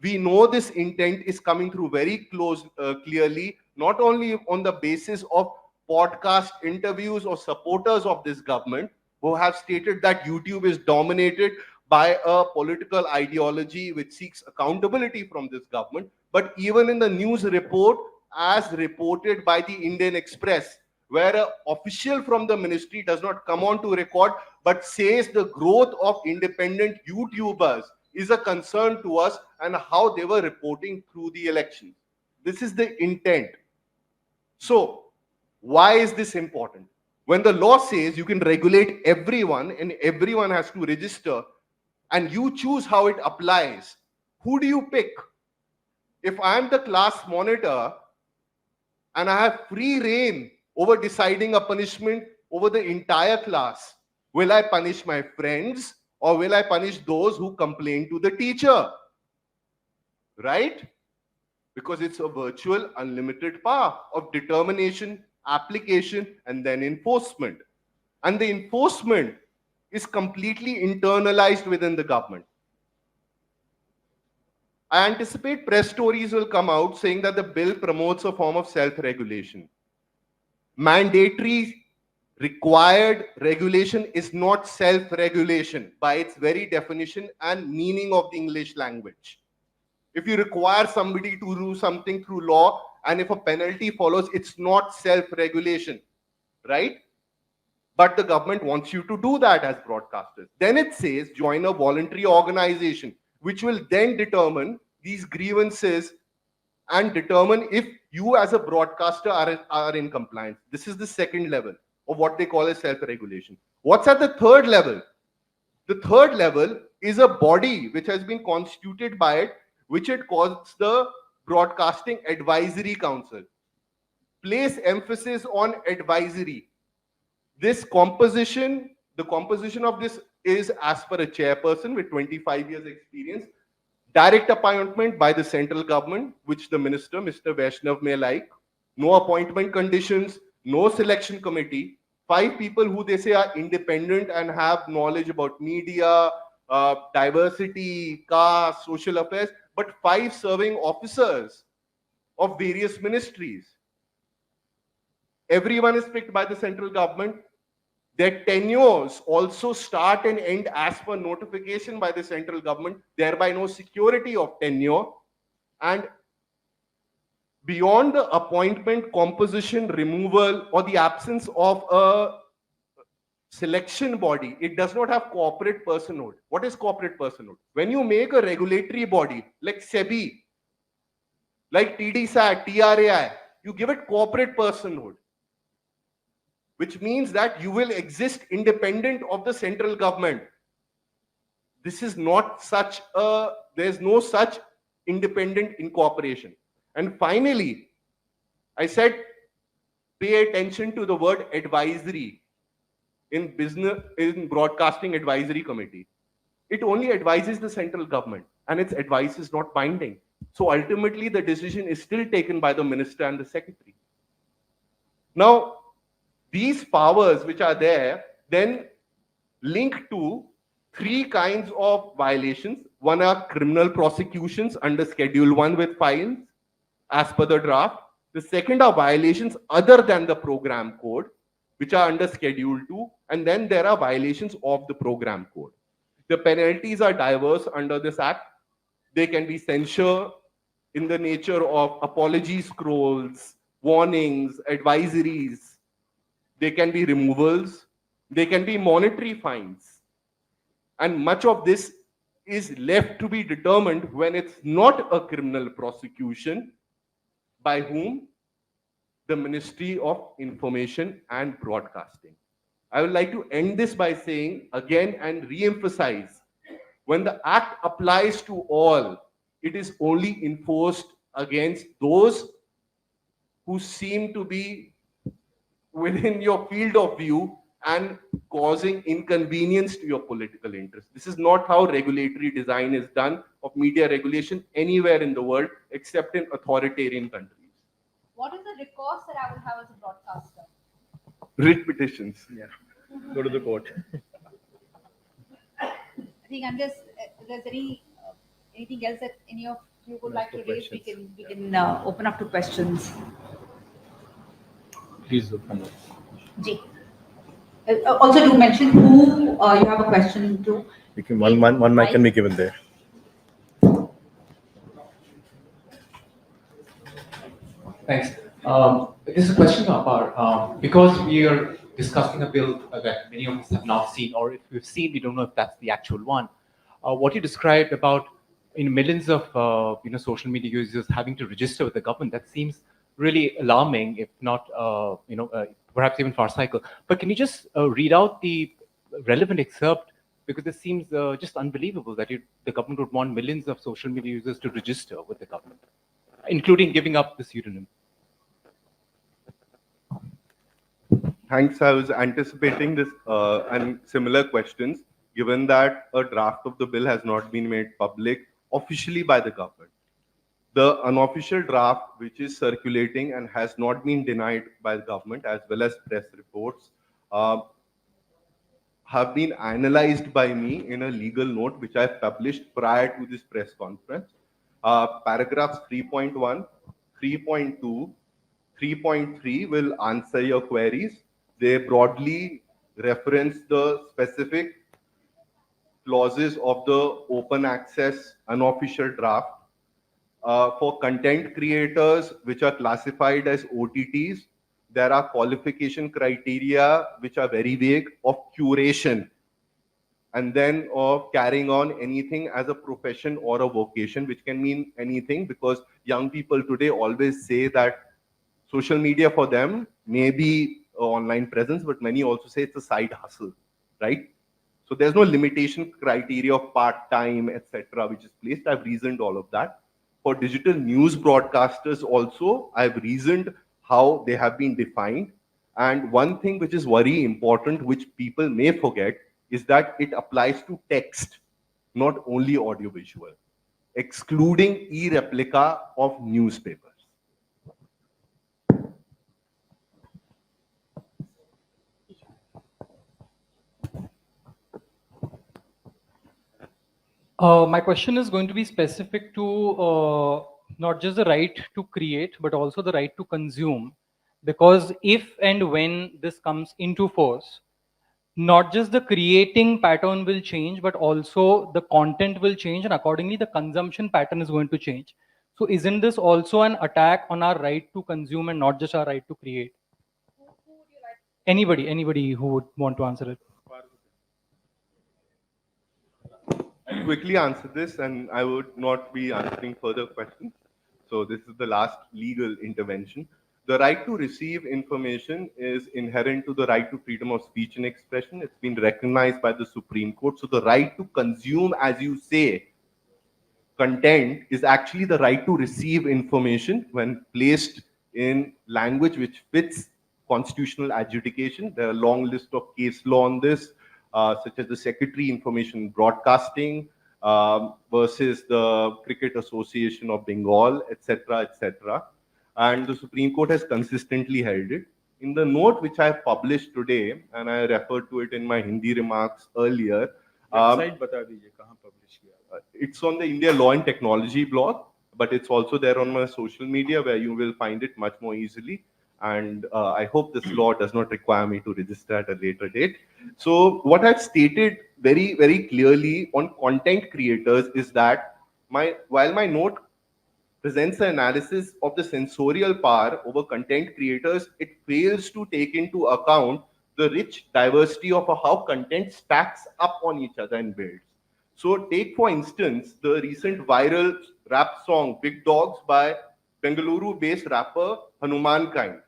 Speaker 2: We know this intent is coming through very clearly, not only on the basis of podcast interviews or supporters of this government who have stated that YouTube is dominated by a political ideology which seeks accountability from this government, but even in the news report as reported by the Indian Express, where an official from the ministry does not come on to record but says the growth of independent YouTubers is a concern to us and how they were reporting through the election. This is the intent. So, why is this important? When the law says you can regulate everyone and everyone has to register and you choose how it applies, who do you pick? If I'm the class monitor and I have free reign over deciding a punishment over the entire class, will I punish my friends or will I punish those who complain to the teacher? Right? Because it's a virtual unlimited power of determination, application, and then enforcement. And the enforcement is completely internalized within the government. I anticipate press stories will come out saying that the bill promotes a form of self-regulation. Mandatory required regulation is not self-regulation by its very definition and meaning of the English language. If you require somebody to do something through law and if a penalty follows, it's not self-regulation, right? But the government wants you to do that as broadcasters. Then it says join a voluntary organization, which will then determine these grievances and determine if you as a broadcaster are in compliance. This is the second level of what they call as self-regulation. What's at the third level? The third level is a body which has been constituted by it, which it calls the Broadcasting Advisory Council. Place emphasis on advisory. This composition, the composition of this is as per a chairperson with 25 years experience, direct appointment by the central government, which the minister, Mr. Vaishnav, may like, no appointment conditions, no selection committee, 5 people who they say are independent and have knowledge about media, diversity, caste, social affairs, but 5 serving officers of various ministries. Everyone is picked by the central government. Their tenures also start and end as per notification by the central government, thereby no security of tenure. And beyond the appointment, composition, removal, or the absence of a selection body, it does not have corporate personhood. What is corporate personhood? When you make a regulatory body like SEBI, like TDSAT, TRAI, you give it corporate personhood, which means that you will exist independent of the central government. This is not such a, there's no such independent incorporation. And finally, I said, pay attention to the word advisory in broadcasting advisory committee. It only advises the central government and its advice is not binding. So ultimately the decision is still taken by the minister and the secretary. Now, these powers which are there then link to 3 kinds of violations. One are criminal prosecutions under Schedule 1 with fines as per the draft. The second are violations other than the program code, which are under Schedule 2. And then there are violations of the program code. The penalties are diverse under this act. They can be censure in the nature of apology scrolls, warnings, advisories. They can be removals, they can be monetary fines. And much of this is left to be determined when it's not a criminal prosecution, by whom? The Ministry of Information and Broadcasting. I would like to end this by saying again and re-emphasize, when the act applies to all, it is only enforced against those who seem to be within your field of view and causing inconvenience to your political interest. This is not how regulatory design is done of media regulation anywhere in the world except in authoritarian countries.
Speaker 5: What is the recourse that I will have as a broadcaster?
Speaker 2: Writ petitions.
Speaker 3: Yeah. Go to the court.
Speaker 5: I think unless there's anything else that any of you would like to raise, we can open up to questions.
Speaker 3: Please open up.
Speaker 5: Ji. Also do mention who you have a question to.
Speaker 3: You can, one mic can be given there.
Speaker 6: Thanks. This is a question of our, because we are discussing a bill that many of us have not seen, or if we've seen, we don't know if that's the actual one. What you described about millions of social media users having to register with the government, that seems really alarming, if not perhaps even farcical. But can you just read out the relevant excerpt, because it seems just unbelievable that the government would want millions of social media users to register with the government. including giving up the pseudonym?
Speaker 2: Thanks. I was anticipating this and similar questions, given that a draft of the bill has not been made public officially by the government. The unofficial draft, which is circulating and has not been denied by the government, as well as press reports, uh, have been analyzed by me in a legal note, which I published prior to this press conference. Paragraphs 3.1, 3.2, 3.3 will answer your queries. They broadly reference the specific clauses of the open access unofficial draft. For content creators which are classified as OTTs, there are qualification criteria which are very vague of curation, and then of carrying on anything as a profession or a vocation, which can mean anything, because young people today always say that social media for them may be an online presence, but many also say it's a side hustle, right? So there's no limitation criteria of part-time, etc., which is placed. I've reasoned all of that. For digital news broadcasters also, I've reasoned how they have been defined. And one thing which is very important, which people may forget, is that it applies to text, not only audiovisual, excluding e-replica of newspapers.
Speaker 7: My question is going to be specific to not just the right to create, but also the right to consume. Because if and when this comes into force, not just the creating pattern will change, but also the content will change, and accordingly, the consumption pattern is going to change. So, isn't this also an attack on our right to consume and not just our right to create? Anybody who would want to answer it?
Speaker 2: I'll quickly answer this, and I would not be answering further questions. So this is the last legal intervention. The right to receive information is inherent to the right to freedom of speech and expression. It's been recognized by the Supreme Court. So the right to consume, as you say, content is actually the right to receive information when placed in language which fits constitutional adjudication. There are a long list of case law on this, such as the Secretary Information Broadcasting versus the Cricket Association of Bengal, etc., etc. And the Supreme Court has consistently held it. In the note which I published today, and I referred to it in my Hindi remarks earlier,
Speaker 4: website बता दीजिए कहाँ publish किया
Speaker 2: it's on the India Law and Technology blog, but it's also there on my social media where you will find it much more easily. And I hope this law does not require me to register at a later date. So what I've stated very, very clearly on content creators is that while my note presents an analysis of the sensorial power over content creators, it fails to take into account the rich diversity of how content stacks up on each other and builds. So take, for instance, the recent viral rap song Big Dogs by Bengaluru-based rapper Hanuman Kind.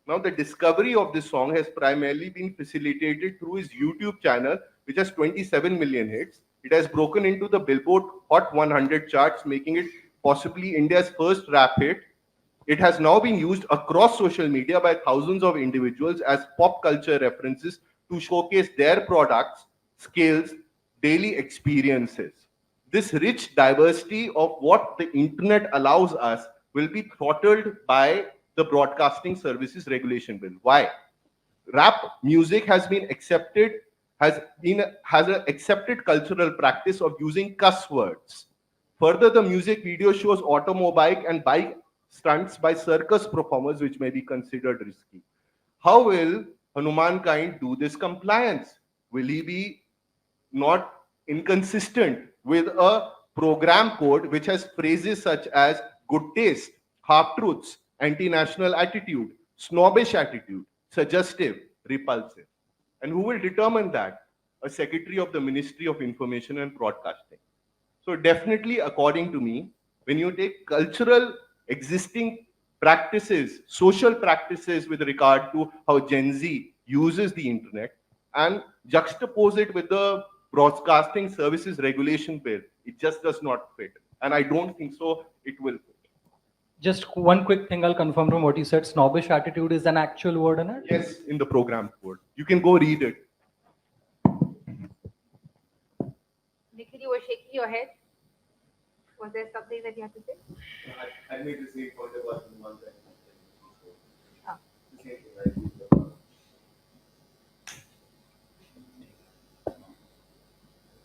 Speaker 2: Now, the discovery of this song has primarily been facilitated through his YouTube channel, which has 27 million hits. It has broken into the Billboard Hot 100 charts, making it possibly India's first rap hit. It has now been used across social media by thousands of individuals as pop culture references to showcase their products, skills, daily experiences. This rich diversity of what the internet allows us will be throttled by the Broadcasting Services Regulation Bill. Why? Rap music has been accepted, has an accepted cultural practice of using cuss words. Further, the music video shows automobile and bike stunts by circus performers, which may be considered risky. How will Hanuman Kind do this compliance? Will he be not inconsistent with a program code which has phrases such as good taste, half-truths, anti-national attitude, snobbish attitude, suggestive, repulsive? And who will determine that? A secretary of the Ministry of Information and Broadcasting. So definitely, according to me, when you take cultural existing practices, social practices with regard to how Gen Z uses the internet and juxtapose it with the Broadcasting Services Regulation Bill, it just does not fit. And I don't think so it will fit.
Speaker 7: Just one quick thing I'll confirm from what you said. Snobbish attitude is an actual word in it?
Speaker 2: Yes, in the program code. You can go read it.
Speaker 5: Nikhil, you were shaking your head. Was there something that you had to say?
Speaker 2: I made the same point about the one
Speaker 5: Ah.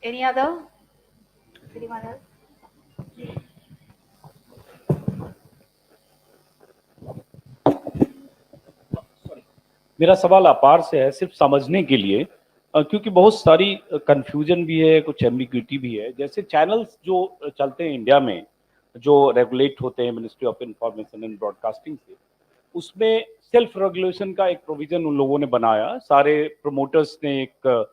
Speaker 5: Any other? Anyone else?
Speaker 8: मेरा सवाल अपार से है सिर्फ समझने के लिए क्योंकि बहुत सारी कंफ्यूजन भी है, कुछ एम्बिग्यूटी भी है। जैसे चैनल्स जो चलते हैं इंडिया में, जो रेगुलेट होते हैं ministry of information and broadcasting से, उसमें सेल्फ रेगुलेशन का एक प्रोविजन उन लोगों ने बनाया। सारे प्रमोटर्स ने एक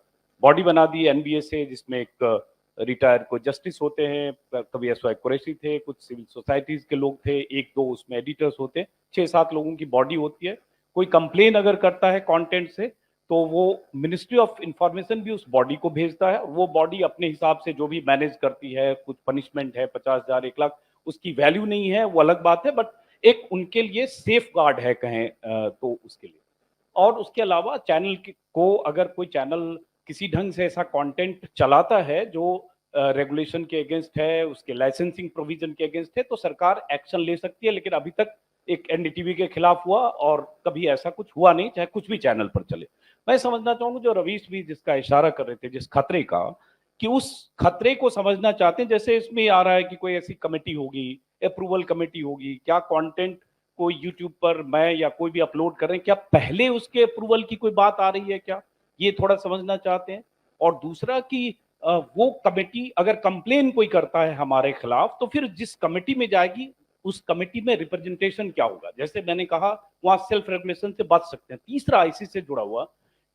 Speaker 8: बॉडी बना दी एनबीए से, जिसमें एक रिटायर्ड को जस्टिस होते हैं, कभी एसवाई कुरैशी थे, कुछ सिविल सोसाइटीज के लोग थे, एक दो उसमें एडिटर्स होते हैं, 6-7 लोगों की बॉडी होती है। कोई कंप्लेन अगर करता है कंटेंट से तो वो मिनिस्ट्री ऑफ इंफॉर्मेशन भी उस बॉडी को भेजता है। वो बॉडी अपने हिसाब से जो भी मैनेज करती है, कुछ पनिशमेंट है 50,000 1 लाख, उसकी वैल्यू नहीं है, वो अलग बात है, बट एक उनके लिए सेफ गार्ड है कहें तो उसके लिए। और उसके अलावा चैनल को अगर कोई चैनल किसी ढंग से ऐसा कंटेंट चलाता है जो रेगुलेशन के अगेंस्ट है, उसके लाइसेंसिंग प्रोविजन के अगेंस्ट है, तो सरकार एक्शन ले सकती है। लेकिन अभी तक एक एनडीटीवी के खिलाफ हुआ और कभी ऐसा कुछ हुआ नहीं, चाहे कुछ भी चैनल पर चले। मैं समझना चाहूंगा जो रवीश भी जिसका इशारा कर रहे थे, जिस खतरे का, कि उस खतरे को समझना चाहते हैं। जैसे इसमें आ रहा है कि कोई ऐसी कमेटी होगी, अप्रूवल कमेटी होगी, क्या कंटेंट कोई यूट्यूब पर मैं या कोई भी अपलोड कर रहे हैं, क्या पहले उसके अप्रूवल की कोई बात आ रही है क्या, ये थोड़ा समझना चाहते हैं। और दूसरा कि वो कमेटी अगर कंप्लेन कोई करता है हमारे खिलाफ, तो फिर जिस कमेटी में जाएगी उस कमेटी में रिप्रेजेंटेशन क्या होगा। जैसे मैंने कहा वहां सेल्फ रेगुलेशन से बच सकते हैं। तीसरा इसी से जुड़ा हुआ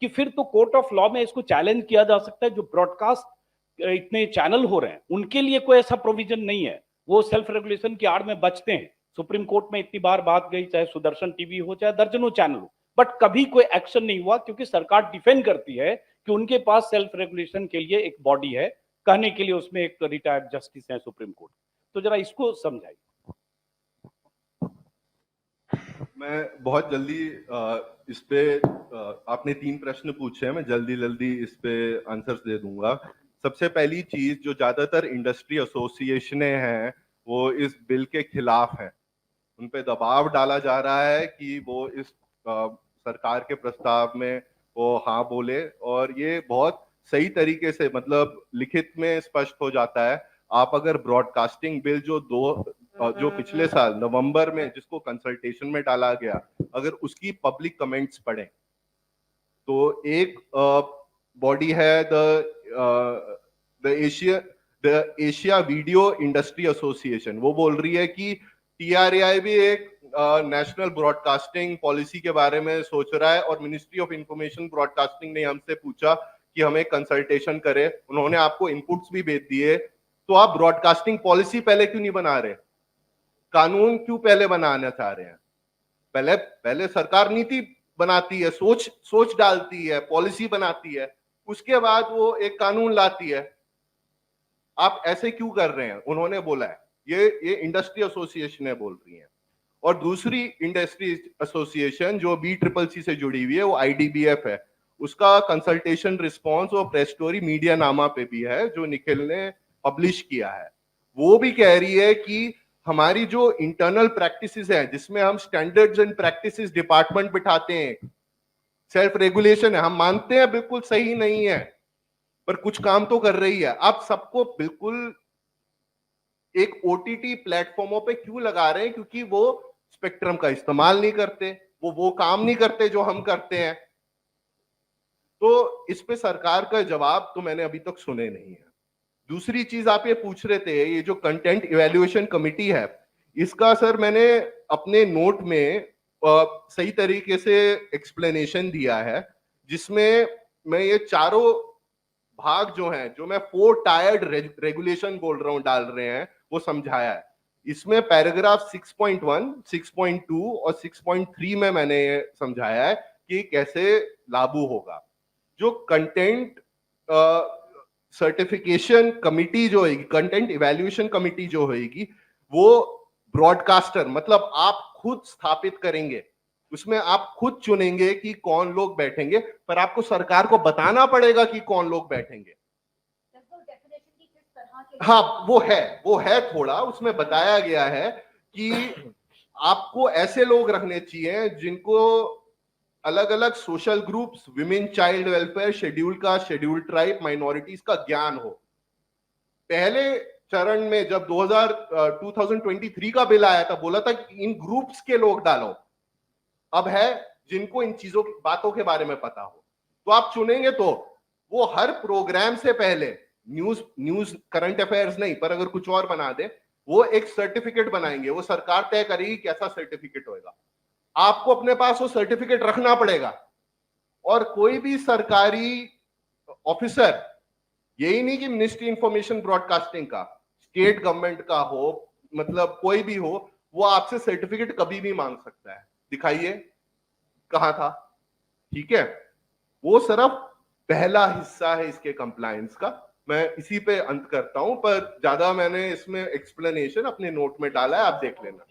Speaker 8: कि फिर तो कोर्ट ऑफ लॉ में इसको चैलेंज किया जा सकता है। जो ब्रॉडकास्ट इतने चैनल हो रहे हैं उनके लिए कोई ऐसा प्रोविजन नहीं है, वो सेल्फ रेगुलेशन की आड़ में बचते हैं। सुप्रीम कोर्ट में इतनी बार बात गई, चाहे सुदर्शन टीवी हो, चाहे दर्जनों चैनल हो, बट कभी कोई एक्शन नहीं हुआ, क्योंकि सरकार डिफेंड करती है कि उनके पास सेल्फ रेगुलेशन के लिए एक बॉडी है, कहने के लिए उसमें एक रिटायर्ड जस्टिस है सुप्रीम कोर्ट। तो जरा इसको समझाइए।
Speaker 2: मैं बहुत जल्दी इस पे आपने 3 प्रश्न पूछे हैं, मैं जल्दी जल्दी इस पे आंसर्स दे दूंगा। सबसे पहली चीज, जो ज्यादातर इंडस्ट्री एसोसिएशने हैं वो इस बिल के खिलाफ हैं। उन पे दबाव डाला जा रहा है कि वो इस सरकार के प्रस्ताव में वो हाँ बोले, और ये बहुत सही तरीके से, मतलब लिखित में स्पष्ट हो जाता है। आप अगर ब्रॉडकास्टिंग बिल जो पिछले साल नवंबर में जिसको कंसल्टेशन में डाला गया, अगर उसकी पब्लिक कमेंट्स पढ़ें तो एक बॉडी है the Asia video industry association, वो बोल रही है कि टीआरएआई भी एक नेशनल ब्रॉडकास्टिंग पॉलिसी के बारे में सोच रहा है, और मिनिस्ट्री ऑफ इंफॉर्मेशन ब्रॉडकास्टिंग ने हमसे पूछा कि हमें कंसल्टेशन करे, उन्होंने आपको इनपुट्स भी भेज दिए। तो आप ब्रॉडकास्टिंग पॉलिसी पहले क्यों नहीं बना रहे, कानून क्यों पहले बनाना चाह रहे हैं? पहले सरकार नीति बनाती है, सोच डालती है, पॉलिसी बनाती है, उसके बाद वो एक कानून लाती है। आप ऐसे क्यों कर रहे हैं? उन्होंने बोला है, ये इंडस्ट्री एसोसिएशन है बोल रही है। और दूसरी इंडस्ट्री एसोसिएशन जो BCCC से जुड़ी हुई है वो IDBF है, उसका कंसल्टेशन रिस्पॉन्स और प्रेस स्टोरी मीडिया नामा पे भी है जो निखिल ने पब्लिश किया है। वो भी कह रही है कि हमारी जो इंटरनल प्रैक्टिसेस हैं, जिसमें हम स्टैंडर्ड्स एंड प्रैक्टिसेस डिपार्टमेंट बिठाते हैं, सेल्फ रेगुलेशन है, हम मानते हैं बिल्कुल सही नहीं है, पर कुछ काम तो कर रही है। आप सबको बिल्कुल एक OTT प्लेटफॉर्मों पे क्यों लगा रहे हैं? क्योंकि वो स्पेक्ट्रम का इस्तेमाल नहीं करते, वो काम नहीं करते जो हम करते हैं। तो इस पे सरकार का जवाब तो मैंने अभी तक सुने नहीं है। दूसरी चीज आप ये पूछ रहे थे, ये जो कंटेंट इवैल्यूएशन कमिटी है, इसका सर मैंने अपने नोट में सही तरीके से एक्सप्लेनेशन दिया है, जिसमें मैं ये चारों भाग जो हैं, जो मैं 4 टायर्ड रेगुलेशन बोल रहा हूं डाल रहे हैं, वो समझाया है। इसमें पैराग्राफ 6.1, 6.2 और 6.3 में मैंने ये समझाया है कि कैसे लागू होगा। जो कंटेंट सर्टिफिकेशन कमिटी जो होगी, कंटेंट इवैल्यूएशन कमिटी जो होगी, वो ब्रॉडकास्टर मतलब आप खुद स्थापित करेंगे, उसमें आप खुद चुनेंगे कि कौन लोग बैठेंगे, पर आपको सरकार को बताना पड़ेगा कि कौन लोग बैठेंगे। हाँ वो है थोड़ा, उसमें बताया गया है कि आपको ऐसे लोग रखने चाहिए जिनको अलग अलग social groups, women child welfare, schedule caste, schedule tribe, minorities का ज्ञान हो। पहले चरण में जब 2023 का बिल आया था, बोला था कि इन ग्रुप्स के लोग डालो। अब है जिनको इन चीजों की बातों के बारे में पता हो, तो आप चुनेंगे तो वो हर प्रोग्राम से पहले न्यूज करंट अफेयर्स नहीं, पर अगर कुछ और बना दे, वो एक सर्टिफिकेट बनाएंगे, वो सरकार तय करेगी कैसा सर्टिफिकेट होएगा। आपको अपने पास वो सर्टिफिकेट रखना पड़ेगा। और कोई भी सरकारी ऑफिसर, यही नहीं कि मिनिस्ट्री इंफॉर्मेशन ब्रॉडकास्टिंग का, स्टेट गवर्नमेंट का हो, मतलब कोई भी हो, वो आपसे सर्टिफिकेट कभी भी मांग सकता है। दिखाइए कहां था, ठीक है। वो सिर्फ पहला हिस्सा है इसके कंप्लायंस का। मैं इसी पे अंत करता हूं, पर ज्यादा मैंने इसमें एक्सप्लेनेशन अपने नोट में डाला है, आप देख लेना।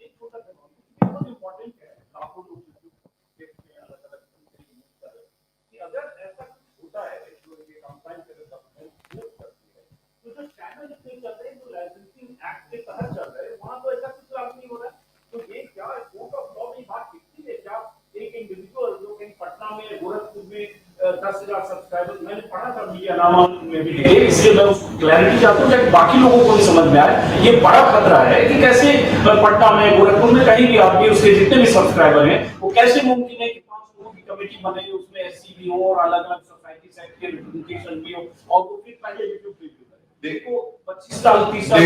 Speaker 8: मैंने पढ़ा था मीडिया नामा में भी, इसलिए मैं उसको क्लैरिटी चाहता हूँ ताकि बाकी लोगों को भी समझ में आए। ये बड़ा खतरा है कि कैसे पटना में, गोरखपुर में, कहीं भी आदमी, उसके जितने भी सब्सक्राइबर हैं, वो कैसे मुमकिन है कि 5 लोगों की कमेटी बने, उसमें एससी भी हो और अलग अलग सोसाइटी सेक्टर के रिप्रेजेंटेशन भी हो, और वो फिर पहले यूट्यूब वीडियो करे। देखो 25 साल 30 साल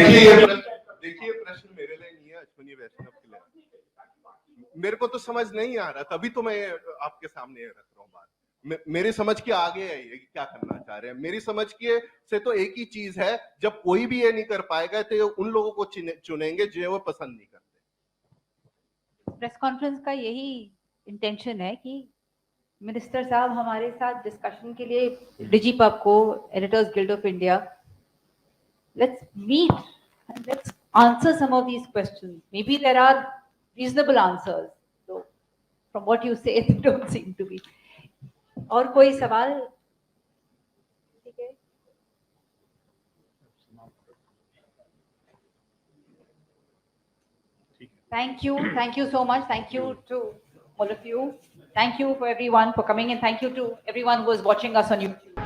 Speaker 2: देखिए प्रश्न मेरे लिए नहीं है, अश्विनी वैष्णव के लिए। मेरे को तो समझ नहीं आ रहा, तभी तो मैं आपके सामने रख रहा हूँ बात। मेरी समझ के आगे है ये क्या करना चाह रहे हैं। मेरी समझ के से तो एक ही चीज है, जब कोई भी ये नहीं कर पाएगा तो उन लोगों को चुनेंगे जो वो पसंद नहीं करते।
Speaker 5: प्रेस कॉन्फ्रेंस का यही इंटेंशन है कि मिनिस्टर साहब हमारे साथ डिस्कशन के लिए डिजीपब को, editors guild of India, let's meet and let's answer some of these questions. Maybe there are reasonable answers, though from what you say they don't seem to be. और कोई सवाल? ठीक है। Thank you so much. Thank you to all of you. Thank you for everyone for coming, and thank you to everyone who is watching us on YouTube.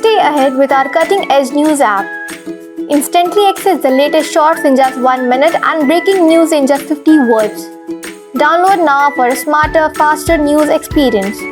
Speaker 9: Stay ahead with our cutting edge news app. Instantly access the latest shorts in just 1 minute and breaking news in just 50 words. Download now for a smarter, faster news experience.